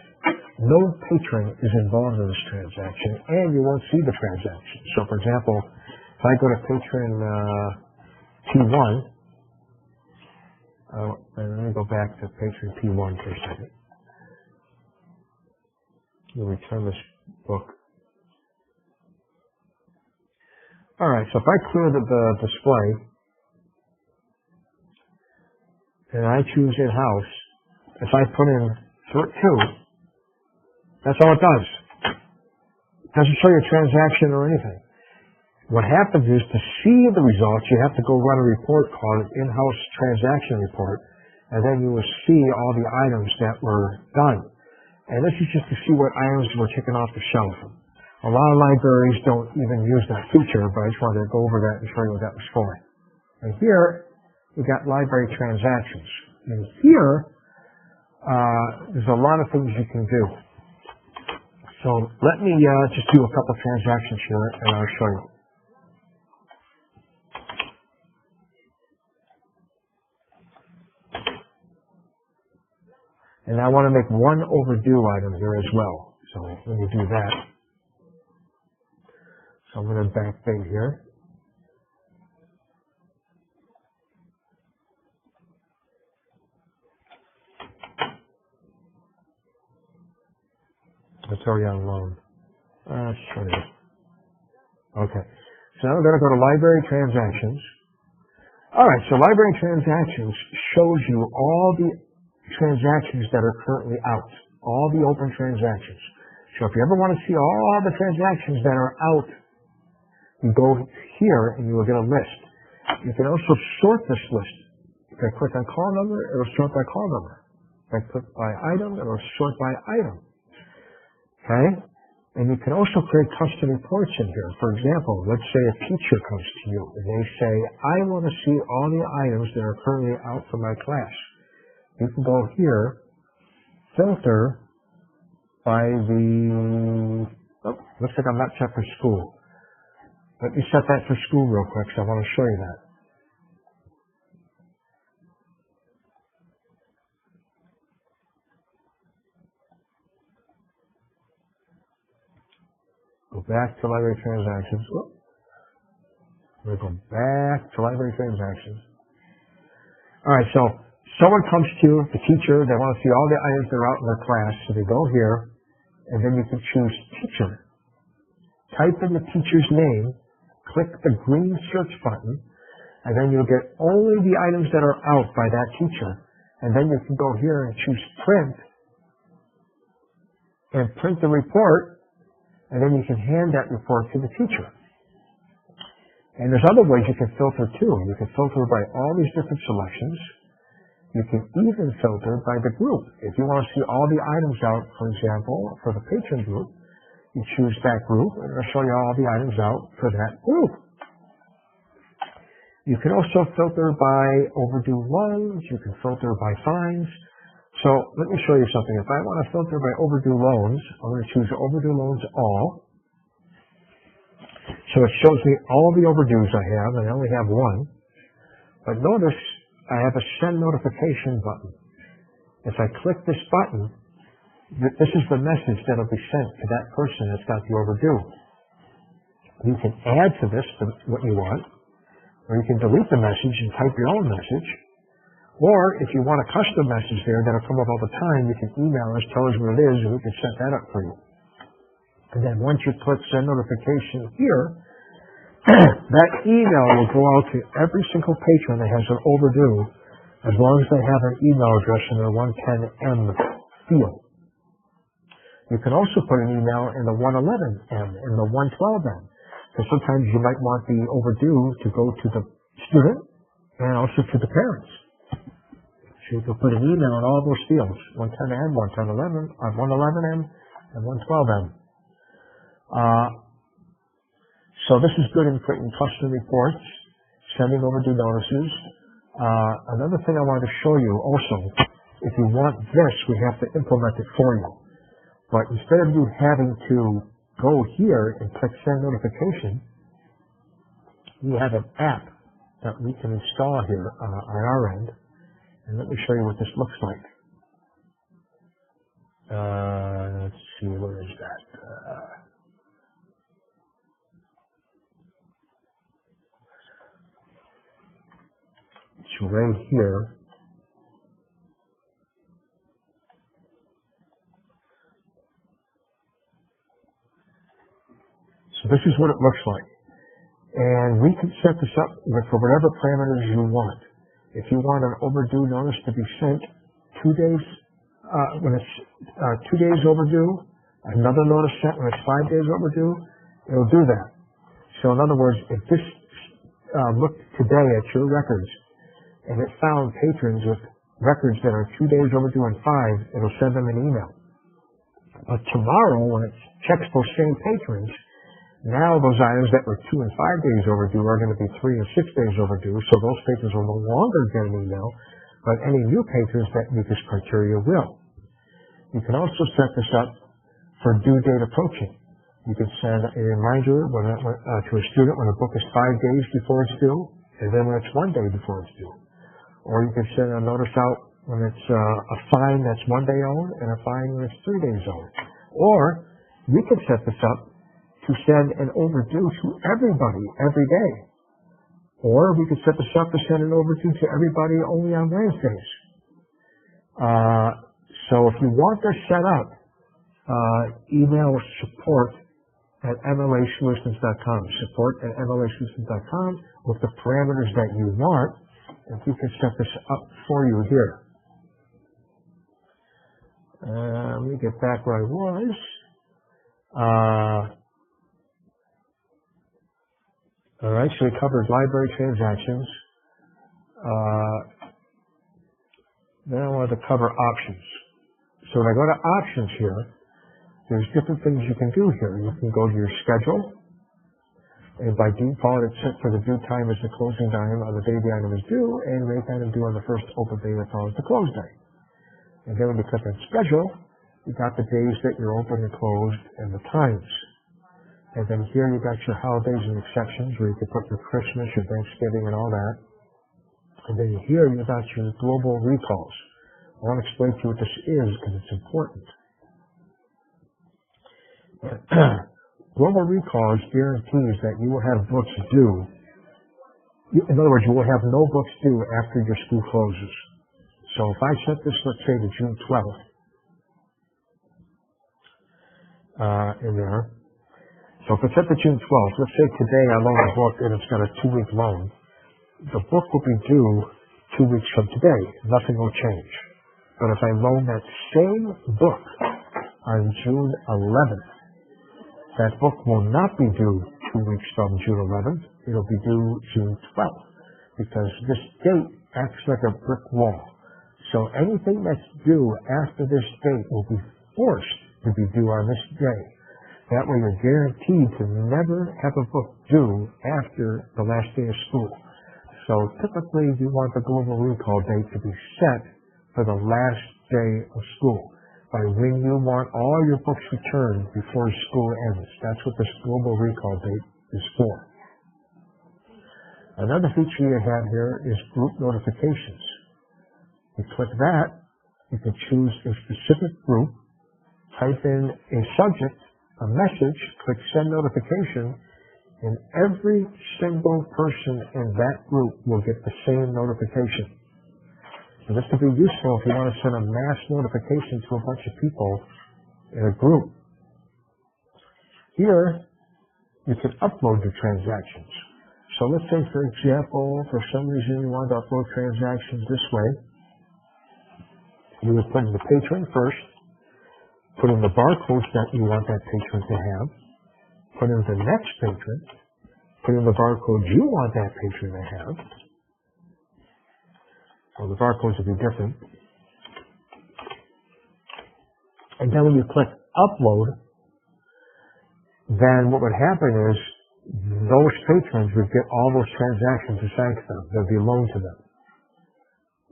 No patron is involved in this transaction, and you won't see the transaction. So, for example, if I go to patron P1, and let me go back to patron P1 for a second. You'll return this book. All right, so if I clear the display, and I choose in-house, if I put in 2, that's all it does. It doesn't show you a transaction or anything. What happens is, to see the results, you have to go run a report called an in-house transaction report, and then you will see all the items that were done. And this is just to see what items were taken off the shelf. A lot of libraries don't even use that feature, but I just wanted to go over that and show you what that was for. And here, we got library transactions. And here, there's a lot of things you can do. So let me just do a couple transactions here, and I'll show you. And I want to make one overdue item here as well. So let me do that. So I'm going to backdate here. It's already on loan. Let's try this. Okay. So now we're going to go to Library Transactions. All right. So Library Transactions shows you all the transactions that are currently out. All the open transactions. So if you ever want to see all the transactions that are out, you go here and you will get a list. You can also sort this list. If I click on call number, it will sort by call number. If I click by item, it will sort by item. Okay? And you can also create custom reports in here. For example, let's say a teacher comes to you and they say, I want to see all the items that are currently out for my class. You can go here, filter by the, looks like I'm not set for school. Let me set that for school real quick, so I want to show you that. Go back to library transactions. We're going to go back to library transactions. All right, so someone comes to you, the teacher, they want to see all the items that are out in their class, so they go here, and then you can choose teacher. Type in the teacher's name, click the green search button, and then you'll get only the items that are out by that teacher. And then you can go here and choose print, and print the report, and then you can hand that report to the teacher. And there's other ways you can filter too. You can filter by all these different selections. You can even filter by the group. If you want to see all the items out, for example, for the patron group, you choose that group, and it'll show you all the items out for that group. You can also filter by overdue loans. You can filter by fines. So let me show you something. If I want to filter by overdue loans, I'm going to choose overdue loans all. So it shows me all the overdues I have, and I only have one. But notice I have a send notification button. If I click this button, this is the message that will be sent to that person that's got the overdue. You can add to this what you want, or you can delete the message and type your own message. Or if you want a custom message there that'll come up all the time, you can email us, tell us what it is, and we can set that up for you. And then once you click send notification here, that email will go out to every single patron that has an overdue, as long as they have an email address in their 110M field. You can also put an email in the 111M, in the 112M, because sometimes you might want the overdue to go to the student and also to the parents. So you can put an email in all those fields, 110M, 111M, and 112M. So this is good in creating custom reports, sending overdue notices. Another thing I wanted to show you also, if you want this, we have to implement it for you. But instead of you having to go here and click send notification, we have an app that we can install here on our end. And let me show you what this looks like. Let's see, where is that? It's right here. So this is what it looks like. And we can set this up for whatever parameters you want. If you want an overdue notice to be sent 2 days, when it's 2 days overdue, another notice sent when it's 5 days overdue, it'll do that. So in other words, if this looked today at your records and it found patrons with records that are 2 days overdue and 5, it'll send them an email. But tomorrow, when it checks those same patrons, now those items that were 2 and 5 days overdue are going to be 3 and 6 days overdue, so those patrons will no longer get an email, but any new patrons that meet this criteria will. You can also set this up for due date approaching. You can send a reminder to a student when a book is 5 days before it's due, and then when it's 1 day before it's due. Or you can send a notice out when it's a fine that's 1 day owed and a fine when it's 3 days owed. Or you can set this up to send an overdue to everybody every day. Or we could set this up to send an overdue to everybody only on Wednesdays. So if you want this set up, email support@mlasolutions.com, support@mlasolutions.com with the parameters that you want, and we can set this up for you here. Let me get back where I was. All right, so we covered library transactions. Then I wanted to cover options. So when I go to options here, there's different things you can do here. You can go to your schedule, and by default, it's set for the due time as the closing time on the day the item is due, and make item due on the first open day that follows the close day. And then when you click on schedule, you got the days that you're open and closed and the times. And then here you got your holidays and exceptions where you can put your Christmas, your Thanksgiving, and all that. And then here you got your global recalls. I want to explain to you what this is because it's important. Global recalls guarantees that you will have books due. In other words, you will have no books due after your school closes. So if I set this, let's say, to June 12th, in there. So if it's set to June 12th, let's say today I loan a book and it's got a 2-week loan. The book will be due 2 weeks from today. Nothing will change. But if I loan that same book on June 11th, that book will not be due 2 weeks from June 11th. it'll be due June 12th, because this date acts like a brick wall. So anything that's due after this date will be forced to be due on this day. That way you're guaranteed to never have a book due after the last day of school. So typically you want the global recall date to be set for the last day of school, by when you want all your books returned before school ends. That's what this global recall date is for. Another feature you have here is group notifications. You click that, you can choose a specific group, type in a subject, a message, click send notification, and every single person in that group will get the same notification. And this can be useful if you want to send a mass notification to a bunch of people in a group. Here, you can upload your transactions. So let's say, for example, for some reason you want to upload transactions this way. You would put in the patron first, put in the barcodes that you want that patron to have, put in the next patron, put in the barcode you want that patron to have. Well, the barcodes will be different. And then when you click upload, then what would happen is those patrons would get all those transactions assigned to them. They'll be loaned to them.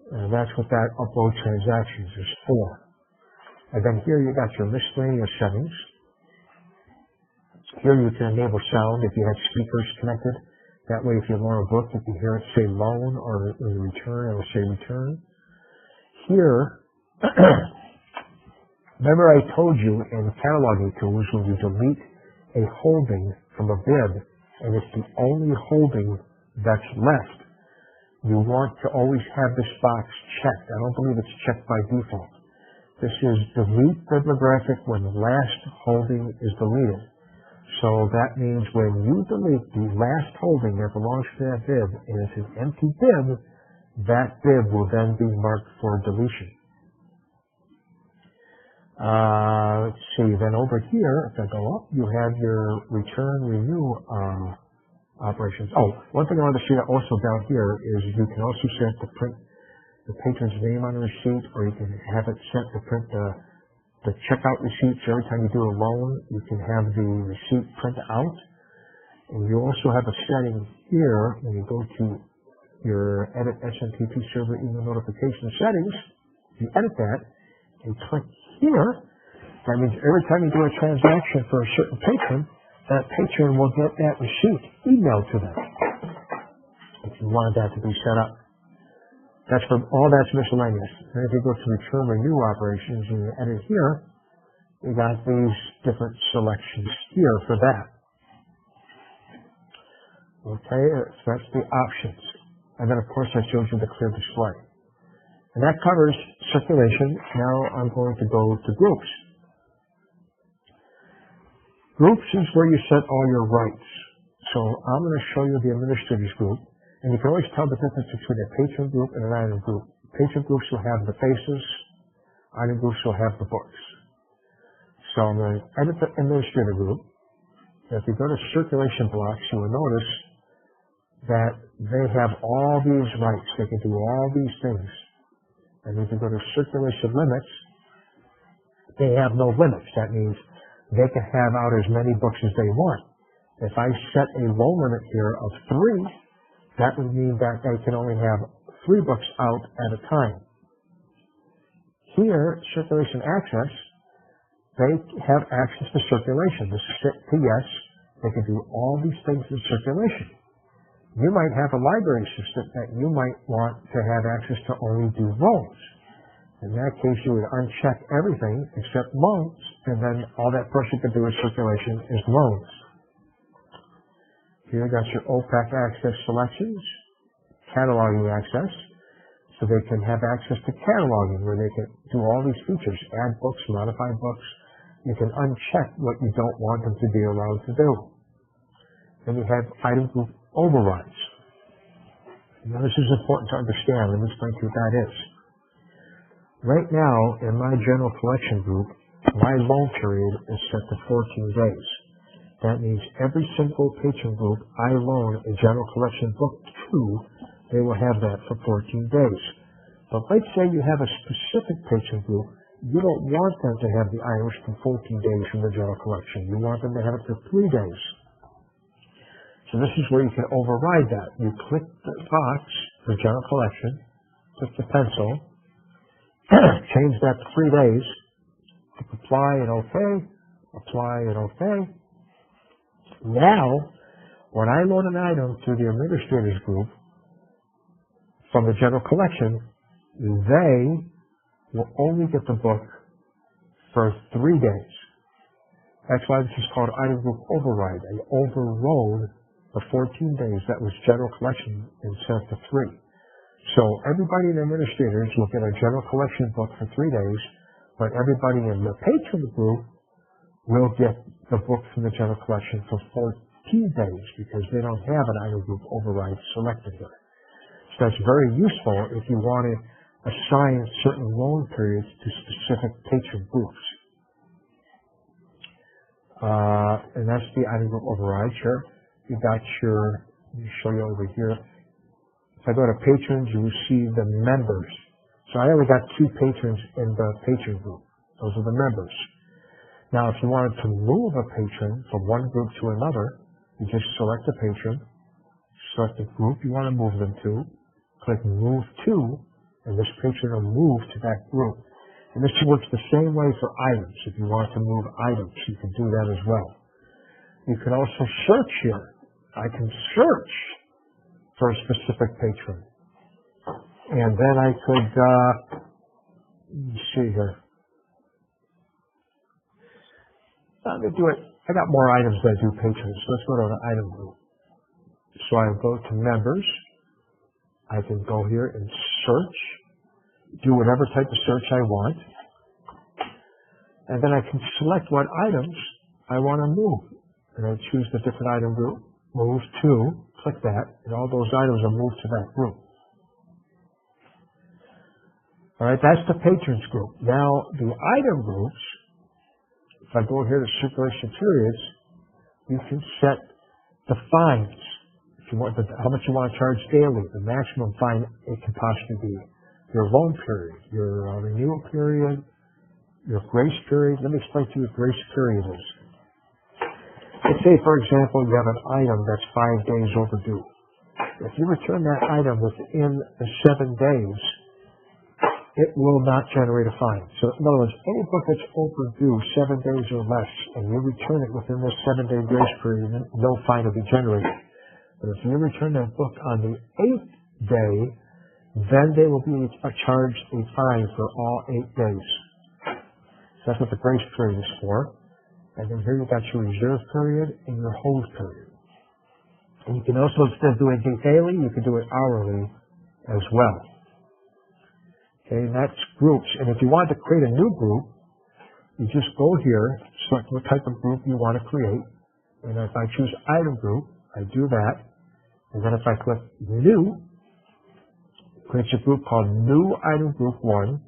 And that's what that upload transactions is for. And then here you got your miscellaneous settings. Here you can enable sound if you have speakers connected. That way if you loan a book, if you hear it say loan or return, it will say return. Here, remember I told you in cataloging tools when you delete a holding from a bib and it's the only holding that's left, you want to always have this box checked. I don't believe it's checked by default. This is delete bibliographic when the last holding is deleted. So that means when you delete the last holding that belongs to that bib and it's an empty bib, that bib will then be marked for deletion. Let's see, then over here, if I go up, you have your return renew operations. Oh, one thing I want to see also down here is you can also set to print the patron's name on the receipt, or you can have it set to print the checkout receipts. Every time you do a loan, you can have the receipt print out. And you also have a setting here when you go to your Edit SMTP Server Email Notification Settings. You edit that and click here. That means every time you do a transaction for a certain patron, that patron will get that receipt emailed to them. If you wanted that to be set up. That's for all that's miscellaneous. And if you go to Return Renew Operations and you edit here, you got these different selections here for that. Okay, so that's the options. And then of course I showed you the clear display. And that covers circulation. Now I'm going to go to groups. Groups is where you set all your rights. So I'm going to show you the administrators group. And you can always tell the difference between a patron group and an item group. Patron groups will have the faces. Item groups will have the books. So I'm going to edit the administrator group. If you go to circulation blocks, you will notice that they have all these rights. They can do all these things. And if you go to circulation limits, they have no limits. That means they can have out as many books as they want. If I set a low limit here of 3, that would mean that they can only have 3 books out at a time. Here, circulation access, they have access to circulation. This is set to yes. They can do all these things in circulation. You might have a library assistant that you might want to have access to only do loans. In that case, you would uncheck everything except loans, and then all that person can do in circulation is loans. Here you got your OPAC access selections, cataloging access, so they can have access to cataloging where they can do all these features, add books, modify books. You can uncheck what you don't want them to be allowed to do. Then you have item group overrides. Now this is important to understand. Let me explain to you what that is. Right now, in my general collection group, my loan period is set to 14 days. That means every single patron group I loan a general collection book to, they will have that for 14 days. But let's say you have a specific patron group, you don't want them to have the items for 14 days from the general collection. You want them to have it for 3 days. So this is where you can override that. You click the box for general collection, click the pencil, change that to 3 days, click apply and OK, apply and OK. Now, when I load an item to the administrators group from the general collection, they will only get the book for 3 days. That's why this is called item group override. I overrode the 14 days that was general collection and sent to 3. So everybody in administrators will get a general collection book for 3 days, but everybody in the patron group will get the book from the general collection for 14 days because they don't have an item group override selected here. So that's very useful if you want to assign certain loan periods to specific patron groups. And that's the item group override. Sure. You got your, let me show you over here. If I go to patrons, you receive the members. So I only got 2 patrons in the patron group. Those are the members. Now, if you wanted to move a patron from one group to another, you just select the patron, select the group you want to move them to, click Move To, and this patron will move to that group. And this works the same way for items. If you want to move items, you can do that as well. You can also search here. I can search for a specific patron. And then I could, let me see here. Let me do it. I got more items than I do patrons, so let's go to the item group. So I go to members. I can go here and search, do whatever type of search I want, and then I can select what items I want to move. And I choose the different item group, move to, click that, and all those items are moved to that group. All right, that's the patrons group. Now, the item groups, if I go here to circulation periods, you can set the fines. If you want how much you want to charge daily, the maximum fine it can possibly be. Your loan period, your renewal period, your grace period. Let me explain to you what grace period is. Let's say, for example, you have an item that's 5 days overdue. If you return that item within the 7 days, it will not generate a fine. So, in other words, any book that's overdue 7 days or less, and you return it within this 7-day grace period, no fine will be generated. But if you return that book on the 8th day, then they will be charged a fine for all 8 days. So that's what the grace period is for. And then here you've got your reserve period and your hold period. And you can also, instead of doing it daily, you can do it hourly as well. Okay, and that's groups. And if you want to create a new group, you just go here, select what type of group you want to create. And if I choose item group, I do that. And then if I click New, it creates a group called New Item Group 1.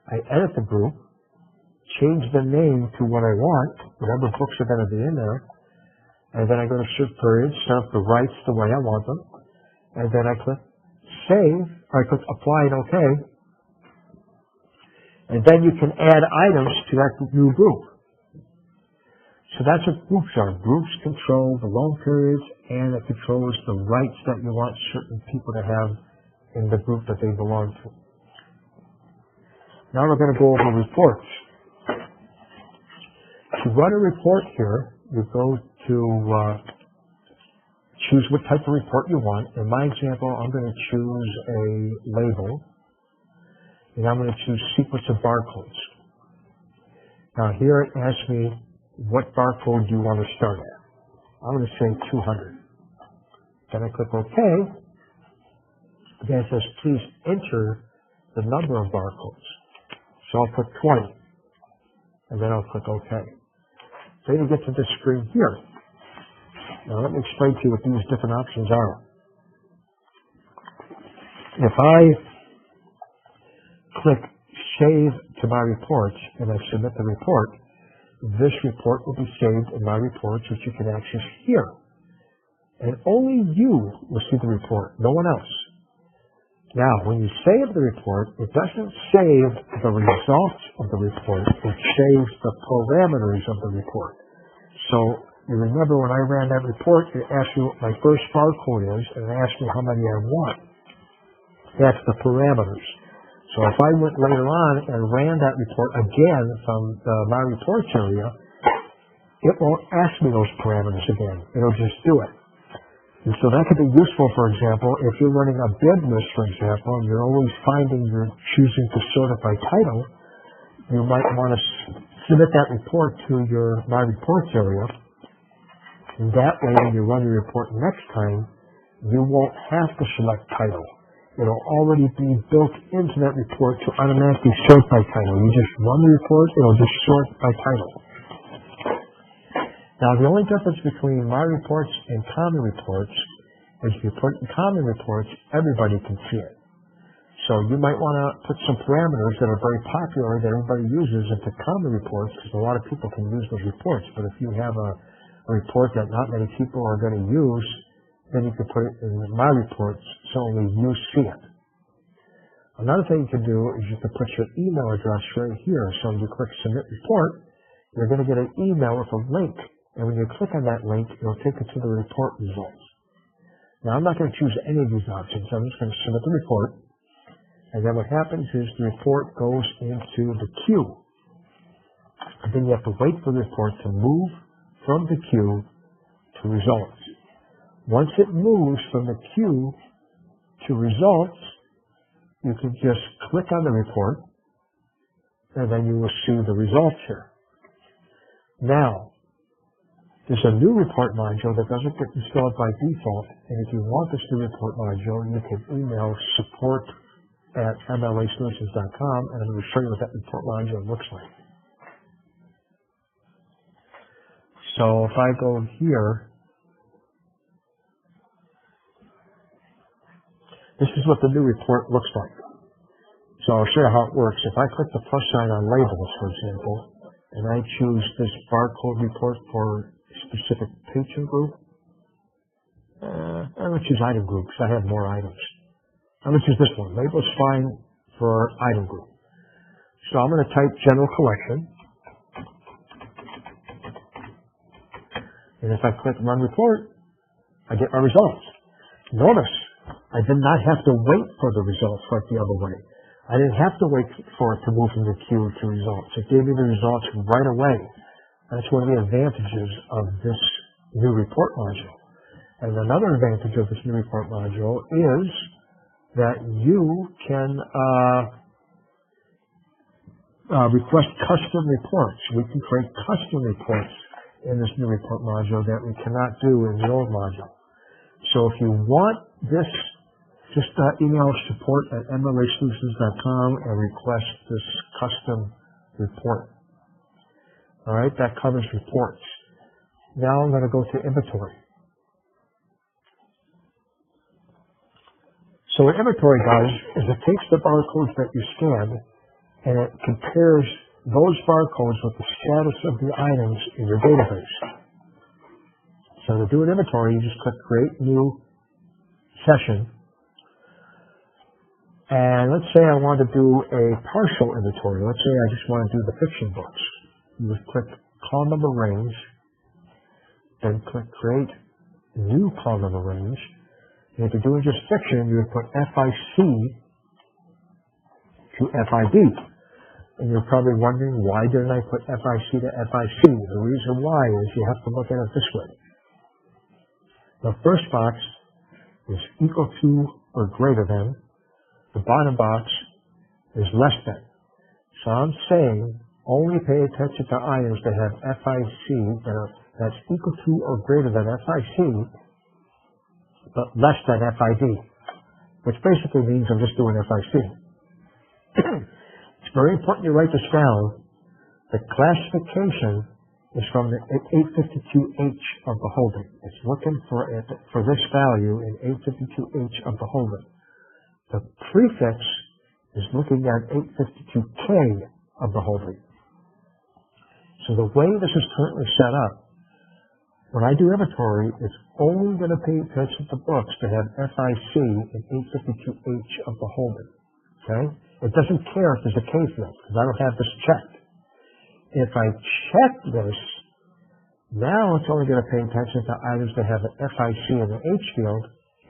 I edit the group, change the name to what I want, whatever books are going to be in there, and then I go to Search Periods, set up the rights the way I want them, and then I click Save, or I click Apply and OK, and then you can add items to that new group. So that's what groups are. Groups control the loan periods, and it controls the rights that you want certain people to have in the group that they belong to. Now we're going to go over reports. To run a report here, you go to choose what type of report you want. In my example, I'm going to choose a label, and I'm going to choose sequence of barcodes. Now here it asks me what barcode you want to start at. I'm going to say 200. Then I click OK. Then it says, please enter the number of barcodes. So I'll put 20. And then I'll click OK. Then you get to this screen here. Now let me explain to you what these different options are. If I click Save to my reports and I submit the report, this report will be saved in My Reports, which you can access here. And only you will see the report, no one else. Now, when you save the report, it doesn't save the results of the report, it saves the parameters of the report. So, you remember when I ran that report, it asked me what my first barcode is, and it asked me how many I want. That's the parameters. So if I went later on and ran that report again from the My Reports area, it won't ask me those parameters again. It'll just do it. And so that could be useful, for example, if you're running a bid list, for example, and you're always finding you're choosing to sort it by title, you might want to submit that report to your My Reports area. And that way, when you run your report next time, you won't have to select title. It'll already be built into that report to automatically sort by title. You just run the report, it'll just sort by title. Now, the only difference between My Reports and Common Reports is if you put in Common Reports, everybody can see it. So you might want to put some parameters that are very popular that everybody uses into Common Reports, because a lot of people can use those reports. But if you have a report that not many people are going to use, then you can put it in My Reports so only you see it. Another thing you can do is you can put your email address right here. So when you click Submit Report, you're going to get an email with a link. And when you click on that link, it'll take you to the report results. Now, I'm not going to choose any of these options. I'm just going to submit the report. And then what happens is the report goes into the queue. And then you have to wait for the report to move from the queue to results. Once it moves from the queue to results, you can just click on the report, and then you will see the results here. Now, there's a new report module that doesn't get installed by default, and if you want this new report module, you can email support@mlasolutions.com, and I'm going to show you what that report module looks like. So if I go here, this is what the new report looks like. So I'll show you how it works. If I click the plus sign on labels, for example, and I choose this barcode report for a specific patron group, I'm going to choose item group because I have more items. I'm going to choose this one. Labels fine for item group. So I'm going to type general collection. And if I click run report, I get my results. Notice, I did not have to wait for the results like the other way. I didn't have to wait for it to move from the queue to results. It gave me the results right away. That's one of the advantages of this new report module. And another advantage of this new report module is that you can request custom reports. We can create custom reports in this new report module that we cannot do in the old module. So if you want this, just email support@mlasolutions.com and request this custom report. All right, that covers reports. Now I'm going to go to inventory. So what inventory does is it takes the barcodes that you scanned and it compares those barcodes with the status of the items in your database. So to do an inventory, you just click Create New Session. And let's say I want to do a partial inventory. Let's say I just want to do the fiction books. You would click Call Number Range, then click Create New Call Number Range. And if you're doing just fiction, you would put FIC to FID. And you're probably wondering, why didn't I put FIC to FIC? The reason why is you have to look at it this way. The first box is equal to or greater than. The bottom box is less than. So I'm saying only pay attention to items that have FIC that's equal to or greater than FIC, but less than FID, which basically means I'm just doing FIC. It's very important you write this down. The classification is from the 852H of the holding. It's looking for this value in 852H of the holding. The prefix is looking at 852K of the holding. So the way this is currently set up, when I do inventory, it's only going to pay attention to books that have FIC and 852H of the holding. Okay? It doesn't care if there's a K field, because I don't have this checked. If I check this, now it's only going to pay attention to items that have an FIC and an H field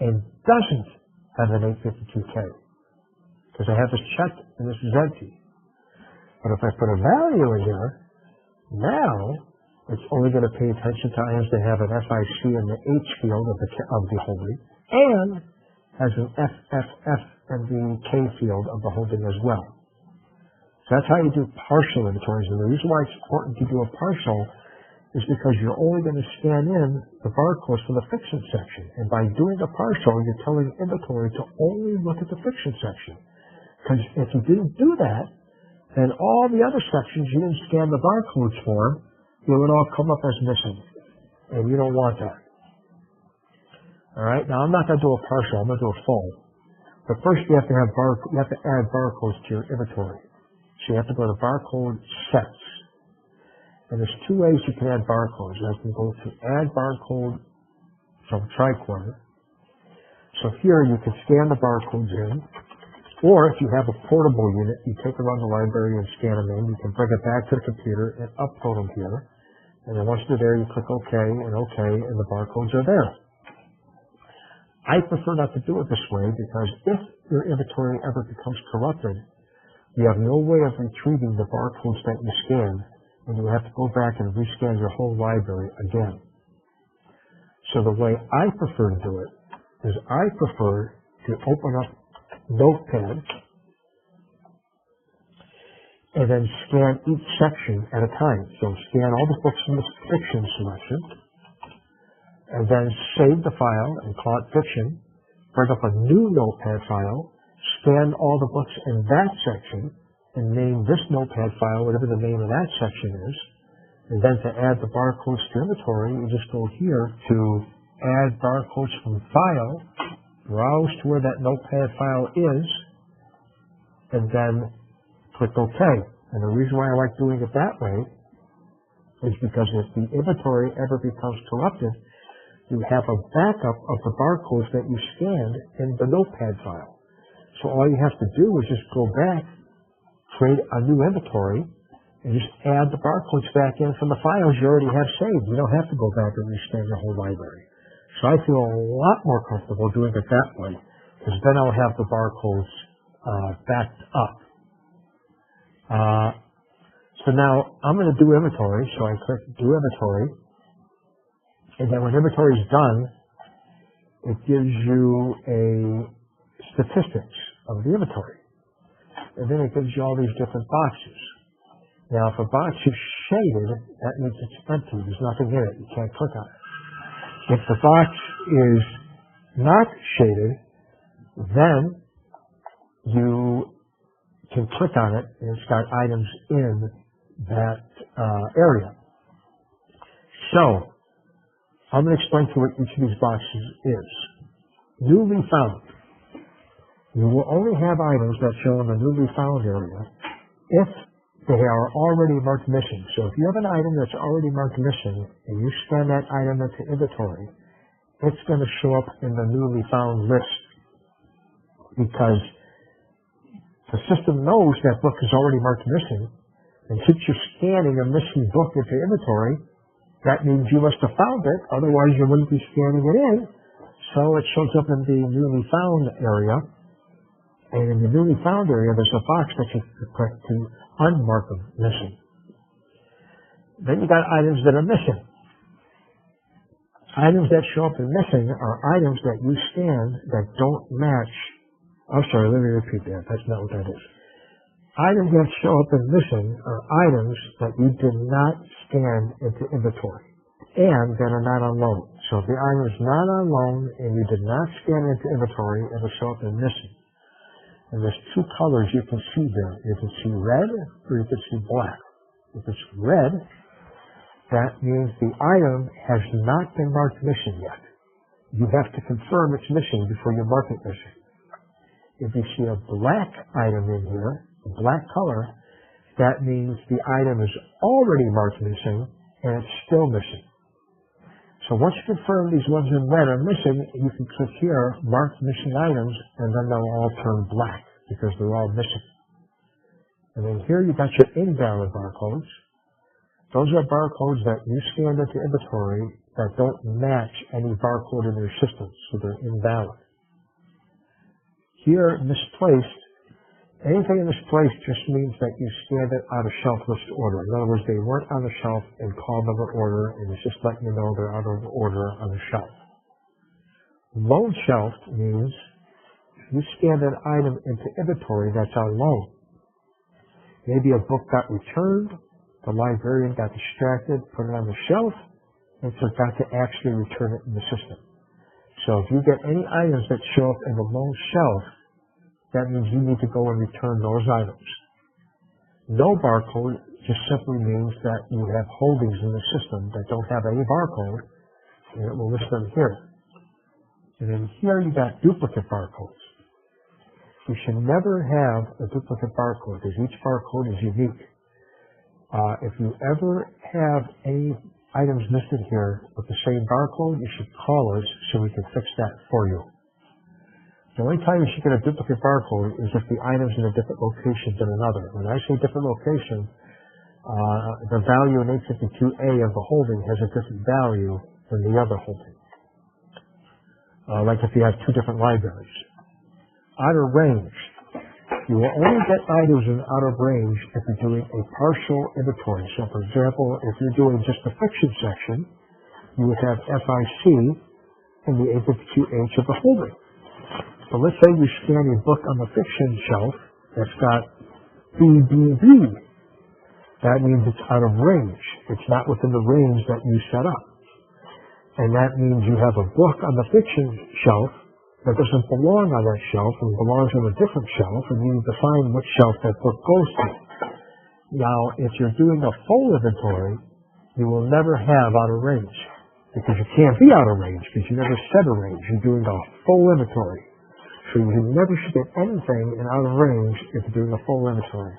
and doesn't have an 852K. Because I have this checked and this is empty. But if I put a value in here, now it's only going to pay attention to items that have an FIC and the H field of the holding and has an FFF and the K field of the holding as well. So that's how you do partial inventories. And the reason why it's important to do a partial is because you're only going to scan in the barcodes for the fiction section. And by doing a partial, you're telling inventory to only look at the fiction section. Because if you didn't do that, then all the other sections you didn't scan the barcodes for, it would all come up as missing. And you don't want that. All right? Now, I'm not going to do a partial. I'm going to do a full. But first, you have to add barcodes to your inventory. So you have to go to barcode sets. And there's two ways you can add barcodes. You can go to add barcode from tricorder. So here you can scan the barcodes in. Or if you have a portable unit, you take it around the library and scan them in. You can bring it back to the computer and upload them here. And then once they're there, you click OK, and the barcodes are there. I prefer not to do it this way because if your inventory ever becomes corrupted, you have no way of retrieving the barcodes that you scanned, and you have to go back and rescan your whole library again. So the way I prefer to do it is I prefer to open up Notepad and then scan each section at a time. So scan all the books in the fiction selection, and then save the file and call it fiction, bring up a new Notepad file, scan all the books in that section, and name this Notepad file, whatever the name of that section is. And then to add the barcodes to inventory, you just go here to add barcodes from file, browse to where that Notepad file is, and then click OK. And the reason why I like doing it that way is because if the inventory ever becomes corrupted, you have a backup of the barcodes that you scanned in the Notepad file. So all you have to do is just go back, create a new inventory, and just add the barcodes back in from the files you already have saved. You don't have to go back and rescan your whole library. So I feel a lot more comfortable doing it that way, because then I'll have the barcodes backed up. So now I'm going to do inventory, so I click do inventory, and then when inventory is done, it gives you a statistics of the inventory. And then it gives you all these different boxes. Now, if a box is shaded, that means it's empty. There's nothing in it. You can't click on it. If the box is not shaded, then you can click on it, and it's got items in that area. So, I'm going to explain to you what each of these boxes is. Newly found. You will only have items that show in the newly found area if they are already marked missing. So if you have an item that's already marked missing and you scan that item into inventory, it's going to show up in the newly found list because the system knows that book is already marked missing, and since you're scanning a missing book into inventory, that means you must have found it, otherwise you wouldn't be scanning it in. So it shows up in the newly found area. And in the newly found area, there's a box that you can click to unmark them missing. Then you got items that are missing. Items that show up as missing are items that you scanned that don't match. I'm sorry, let me repeat that. That's not what that is. Items that show up as missing are items that you did not scan into inventory and that are not on loan. So if the item is not on loan and you did not scan into inventory, it will show up as missing. And there's two colors you can see there. You can see red or you can see black. If it's red, that means the item has not been marked missing yet. You have to confirm it's missing before you mark it missing. If you see a black item in here, a black color, that means the item is already marked missing and it's still missing. So once you confirm these ones in red are missing, you can click here, mark missing items, and then they'll all turn black because they're all missing. And then here you got your invalid barcodes. Those are barcodes that you scanned into inventory that don't match any barcode in your system, so they're invalid. Here, misplaced, anything in misplaced just means that you scanned it out of shelf list order. In other words, they weren't on the shelf in call number order, and it's just letting you know they're out of order on the shelf. Loan shelved means you scanned an item into inventory that's on loan. Maybe a book got returned, the librarian got distracted, put it on the shelf, and forgot to actually return it in the system. So if you get any items that show up in the loan shelf, that means you need to go and return those items. No barcode just simply means that you have holdings in the system that don't have any barcode, and it will list them here. And then here you got duplicate barcodes. You should never have a duplicate barcode because each barcode is unique. If you ever have any items listed here with the same barcode, you should call us so we can fix that for you. The only time you should get a duplicate barcode is if the item's in a different location than another. When I say different location, the value in 852A of the holding has a different value than the other holding. Like if you have two different libraries. Out of range. You will only get items in out of range if you're doing a partial inventory. So for example, if you're doing just the fiction section, you would have FIC in the 852H of the holding. So let's say you scan a book on the fiction shelf that's got BBB. That means it's out of range. It's not within the range that you set up. And that means you have a book on the fiction shelf that doesn't belong on that shelf and belongs on a different shelf, and you need to find which shelf that book goes to. Now, if you're doing a full inventory, you will never have out of range, because you can't be out of range, because you never set a range. You're doing a full inventory. So you never should get anything in out of range if you're doing a full inventory.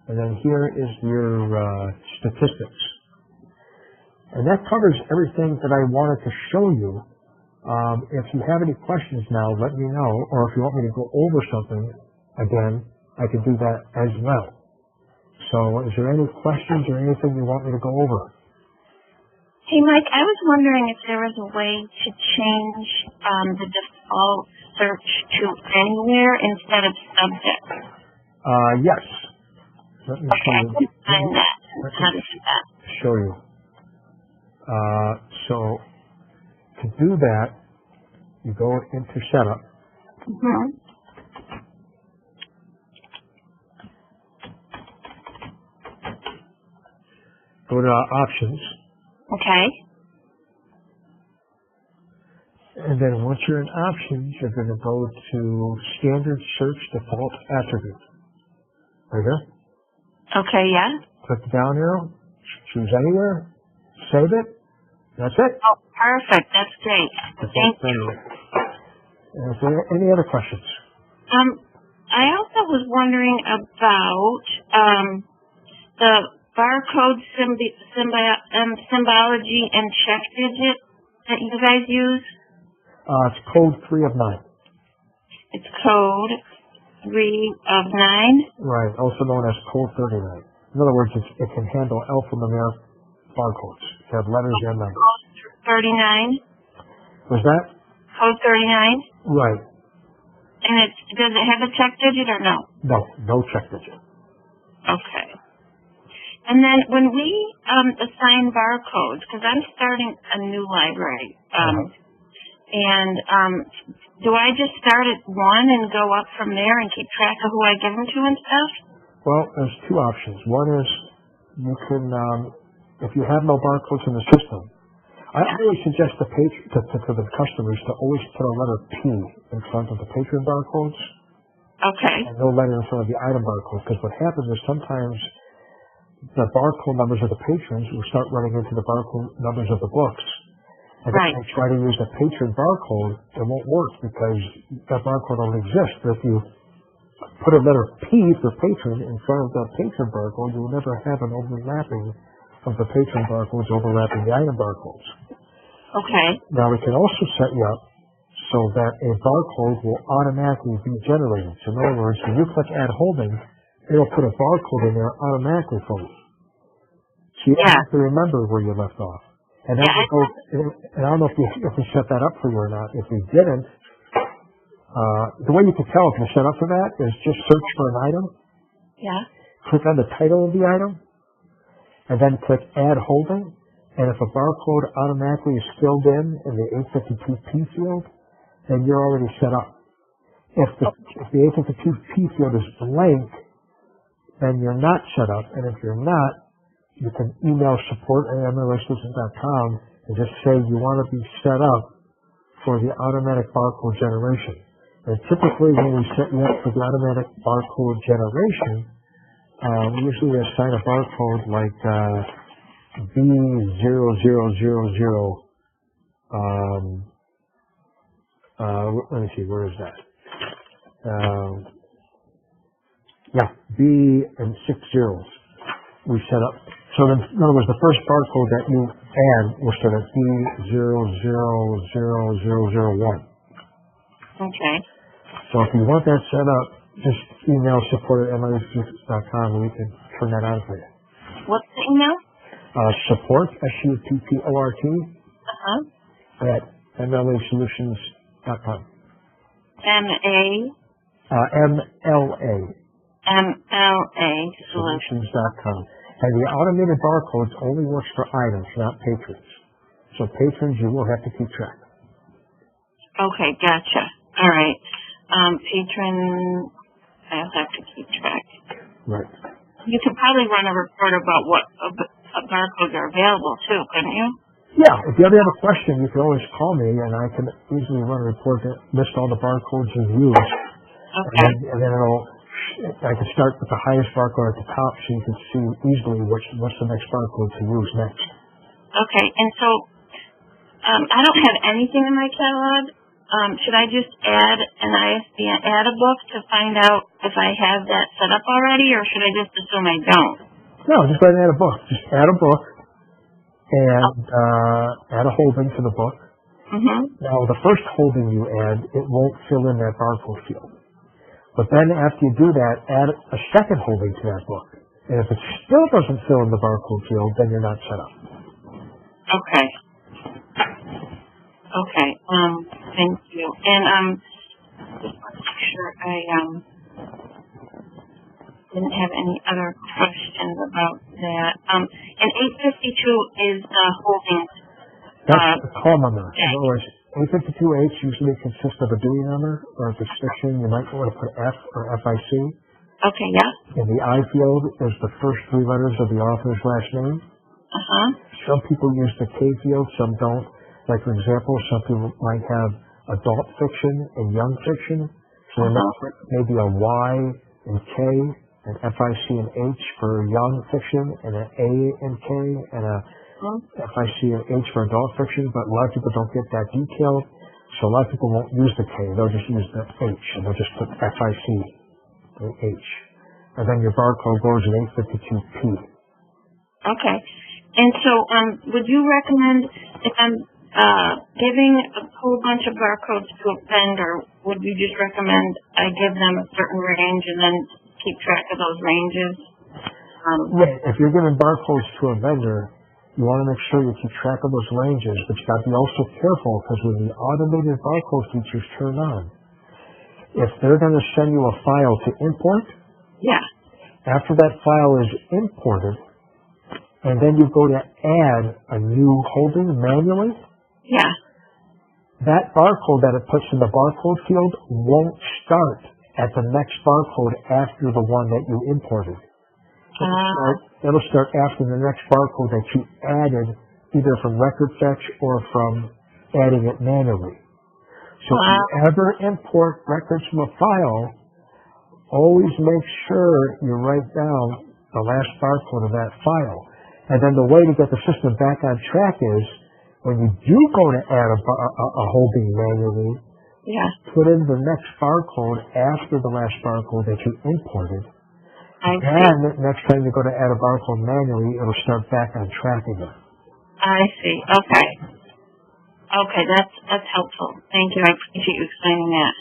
And then here is your statistics. And that covers everything that I wanted to show you. If you have any questions now, let me know, or if you want me to go over something again, I can do that as well. So is there any questions or anything you want me to go over? Hey, Mike, I was wondering if there was a way to change the default search to anywhere instead of subject. Yes. Let me show you. I can find that. How to do that? Show you. So to do that, you go into Setup. Mm-hmm. Go to Options. Okay. And then once you're in Options, you're going to go to Standard Search Default Attribute. Right here. Okay, yeah. Click the down arrow, choose Anywhere, save it. That's it. Oh, perfect. That's great. Thank you. Is there any other questions? I also was wondering about the barcode symbology and check digit that you guys use. It's code 3 of 9. It's code 3 of 9. Right, also known as code 39. In other words, it can handle alphanumeric barcodes. It have letters and numbers. Code 39. Was that? Code 39. Right. And does it have a check digit or no? No, no check digit. Okay. And then when we assign barcodes, because I'm starting a new library, do I just start at 1 and go up from there and keep track of who I give them to and stuff? Well, there's two options. One is you can, if you have no barcodes in the system, I always suggest to the customers to always put a letter P in front of the patron barcodes. Okay. And no letter in front of the item barcode, because what happens is sometimes the barcode numbers of the patrons will start running into the barcode numbers of the books. And if they try to use the patron barcode, it won't work because that barcode only exists. But if you put a letter P for patron in front of that patron barcode, you will never have an overlapping of the patron barcodes overlapping the item barcodes. Okay. Now, we can also set you up so that a barcode will automatically be generated. So in other words, when you click Add Holding, it'll put a barcode in there automatically for you. So you don't have to remember where you left off. And then and I don't know if we set that up for you or not. If we didn't, the way you can tell if you're set up for that is just search for an item. Yeah. Click on the title of the item, and then click Add Holding. And if a barcode automatically is filled in the 852P field, then you're already set up. If the 852P field is blank, then you're not set up. And if you're not, you can email support@mlsystem.com and just say you want to be set up for the automatic barcode generation. And typically when we set you up for the automatic barcode generation, we usually assign a barcode like B0000, let me see, where is that? B and 6 zeros we set up. So then, in other words, the first barcode that you add will start at B000001. Okay. So if you want that set up, just email support@mlsystem.com and we can turn that on for you. What's the email? Support, SUPPORT, at MLAsolutions.com. MLA Solutions.com. And the automated barcodes only works for items, not patrons. So patrons, you will have to keep track. Okay, gotcha. All right. Patron, I'll have to keep track. Right. You could probably run a report about what barcodes are available too, couldn't you? Yeah. If you ever have a question, you can always call me, and I can easily run a report that lists all the barcodes you've used. Okay. And then I can start with the highest barcode at the top, so you can see easily what's the next barcode to use next. Okay. And so, I don't have anything in my catalog. Should I just add an ISBN, add a book to find out if I have that set up already, or should I just assume I don't? No, just go ahead and add a book. Just add a book and add a holding to the book. Mm-hmm. Now, the first holding you add, it won't fill in that barcode field. But then after you do that, add a second holding to that book. And if it still doesn't fill in the barcode field, then you're not set up. Okay. Okay. Thank you. And just want to make sure I didn't have any other questions about that. And 852 is holdings. That's the call number. In other words, 852H usually consists of a duty number, or if it's fiction, you might want to put F or FIC. Okay, yeah. And the I field is the first 3 letters of the author's last name. Some people use the K field, some don't. Like, for example, some people might have adult fiction and young fiction. So they might put maybe a Y and K, an FIC and H for young fiction, and an A and K, and a FIC and H for adult fiction. But a lot of people don't get that detailed, so a lot of people won't use the K. They'll just use the H, and they'll just put FIC and H. And then your barcode goes in 852P. Okay. And so would you recommend, if I'm giving a whole bunch of barcodes to a vendor, would you just recommend I give them a certain range and then keep track of those ranges? Yeah, if you're giving barcodes to a vendor, you want to make sure you keep track of those ranges, but you got to be also careful, because when the automated barcode features turn on, if they're going to send you a file to import, after that file is imported, and then you go to add a new holding manually, that barcode that it puts in the barcode field won't start at the next barcode after the one that you imported. It'll start after the next barcode that you added, either from record fetch or from adding it manually. So if you ever import records from a file, always make sure you write down the last barcode of that file. And then the way to get the system back on track is, when you do go to add a holding manually, Yeah. put in the next barcode after the last barcode that you imported. I see. And next time you go to add a barcode manually, it'll start back on track again. I see. Okay. Okay, that's helpful. Thank you. I appreciate you explaining that.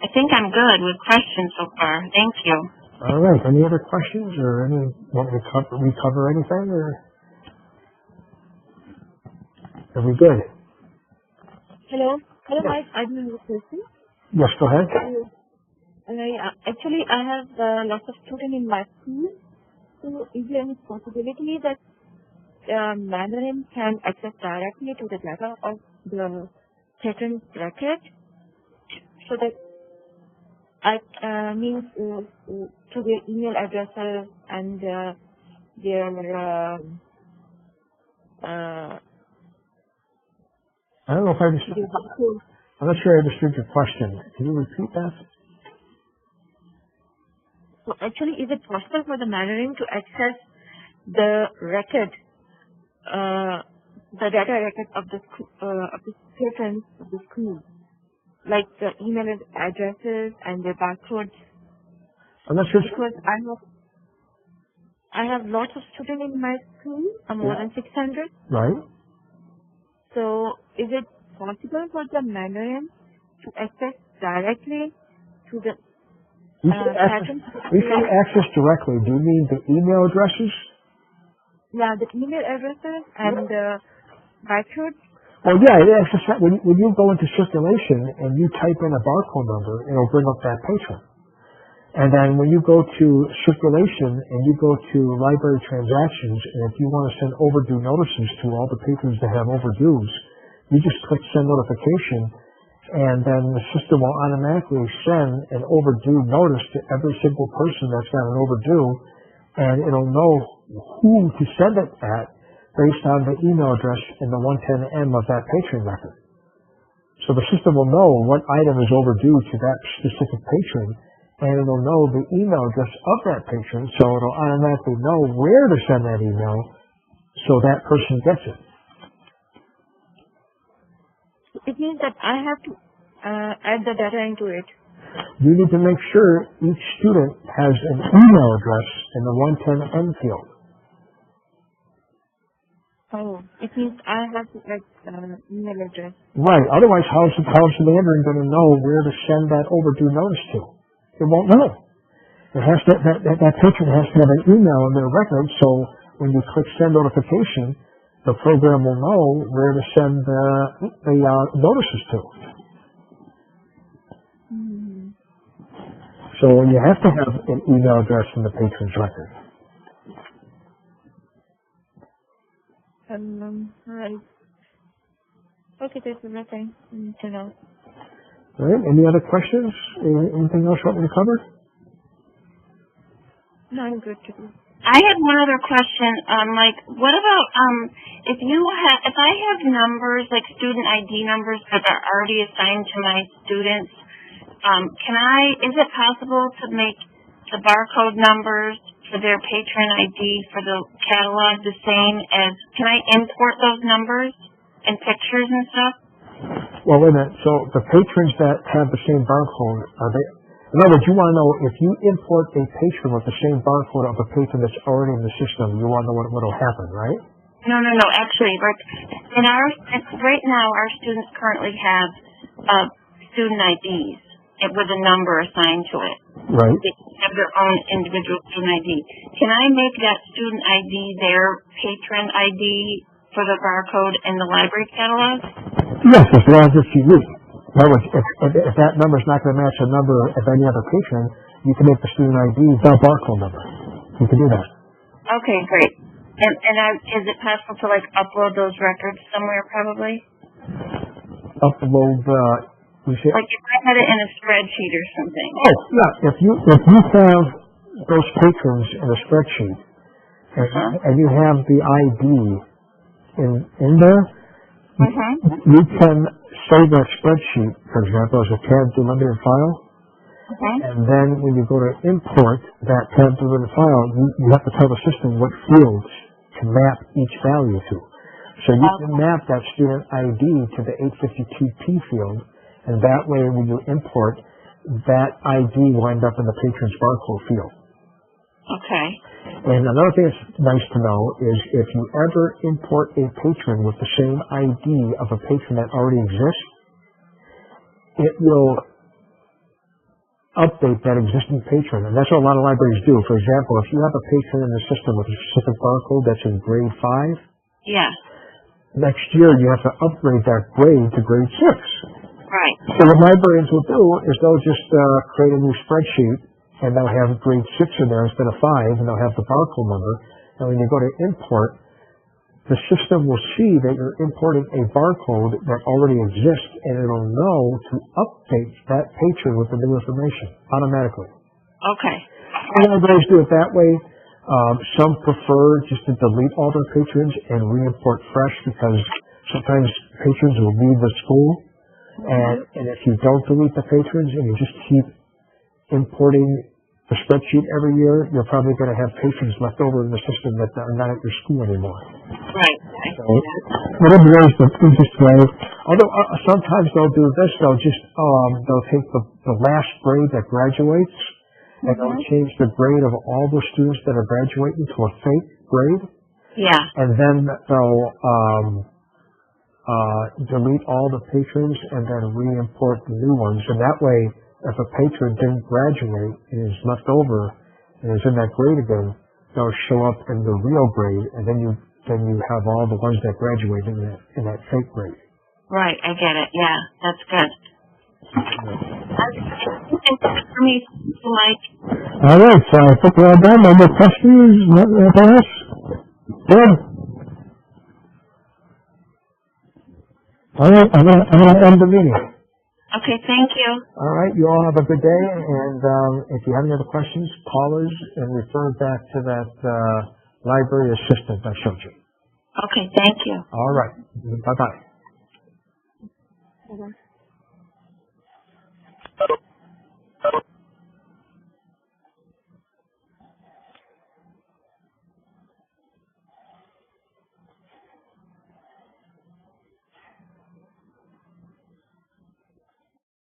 I think I'm good with questions so far. Thank you. All right. Any other questions or want me to recover anything, or are we good? Hello. Hello, Yes. Mike. I'm a person. Yes, go ahead. Actually, I have lots of students in my school. So, is there any possibility that Mandarin can access directly to the data of the patron's record, so that means to their email addresses and their I don't know if I understood. I'm not sure I understood your question. Can you repeat that? So actually, is it possible for the Mandarin to access the record, the data record of the patrons of the school, like the email addresses and the barcodes? I'm not sure. Because I have lots of students in my school, more than 600. Right. So is it possible for the Mandarin to access directly to the You can access directly. Do you mean the email addresses? Yeah, the email addresses and the barcodes. Well, yeah, it access that. When you go into circulation and you type in a barcode number, it'll bring up that patron. And then when you go to circulation and you go to library transactions, and if you want to send overdue notices to all the patrons that have overdues, you just click send notification, and then the system will automatically send an overdue notice to every single person that's got an overdue, and it'll know who to send it at based on the email address in the 110M of that patron record. So the system will know what item is overdue to that specific patron, and it'll know the email address of that patron, so it'll automatically know where to send that email so that person gets it. It means that I have to add the data into it. You need to make sure each student has an email address in the 110M field. Oh, it means I have to add email address. Right. Otherwise, how's the Mandarin going to know where to send that overdue notice to? It won't know. It has to, that patron has to have an email in their record, so when you click send notification, the program will know where to send the notices to. Mm-hmm. So you have to have an email address in the patron's record. Right. Okay, that's everything I need to know. All right. Any other questions? Anything else you want me to cover? No, I'm good to go. I had one other question. What about if I have numbers like student ID numbers that are already assigned to my students? Is it possible to make the barcode numbers for their patron ID for the catalog the same as? Can I import those numbers and pictures and stuff? Well, wait a minute. So the patrons that have the same barcode, are they? In other words, you want to know if you import a patron with the same barcode of a patron that's already in the system, you want to know what will happen, right? No. Actually, right now, our students currently have student IDs with a number assigned to it. Right. They have their own individual student ID. Can I make that student ID their patron ID for the barcode in the library catalog? Yes, as long as it's unique. In other words, if that number is not going to match a number of any other patron, you can make the student ID the barcode number. You can do that. Okay, great. And is it possible to upload those records somewhere probably? Upload you say, like if I had it in a spreadsheet or something. Oh, yeah. If you have those patrons in a spreadsheet and you have the ID in there, you can save that spreadsheet, for example, as a tab delimited file. And then when you go to import that tab delimited file, you have to tell the system what fields to map each value to. So you can map that student ID to the 852P field, And that way, when you import, that ID will end up in the patron's barcode field. Okay. And another thing that's nice to know is if you ever import a patron with the same ID of a patron that already exists, it will update that existing patron. And that's what a lot of libraries do. For example, if you have a patron in the system with a specific barcode that's in grade 5, Yeah. next year you have to upgrade that grade to grade 6. Right. So what librarians will do is they'll just create a new spreadsheet, and they'll have grade 6 in there instead of 5, and they'll have the barcode number. And when you go to import, the system will see that you're importing a barcode that already exists, and it'll know to update that patron with the new information automatically. Okay. Some libraries do it that way. Some prefer just to delete all their patrons and re-import fresh, because sometimes patrons will leave the school. And if you don't delete the patrons and you just keep importing the spreadsheet every year, you're probably going to have patrons left over in the system that are not at your school anymore. Right. So, whatever is the easiest way. Although sometimes they'll do this, they'll take the last grade that graduates, and they'll change the grade of all the students that are graduating to a fake grade. Yeah. And then they'll delete all the patrons and then re-import the new ones. And that way, if a patron didn't graduate and is left over and is in that grade again, they'll show up in the real grade, and then you have all the ones that graduated in that fake grade. Right, I get it. Yeah, that's good. That's for me, Mike. All right, so I think we're all done. No more questions? Nothing else? Good. All right, I'm gonna end the meeting. Okay, thank you. All right, you all have a good day, and if you have any other questions, call us and refer back to that library assistant I showed you. Okay, thank you. All right, bye-bye. Okay.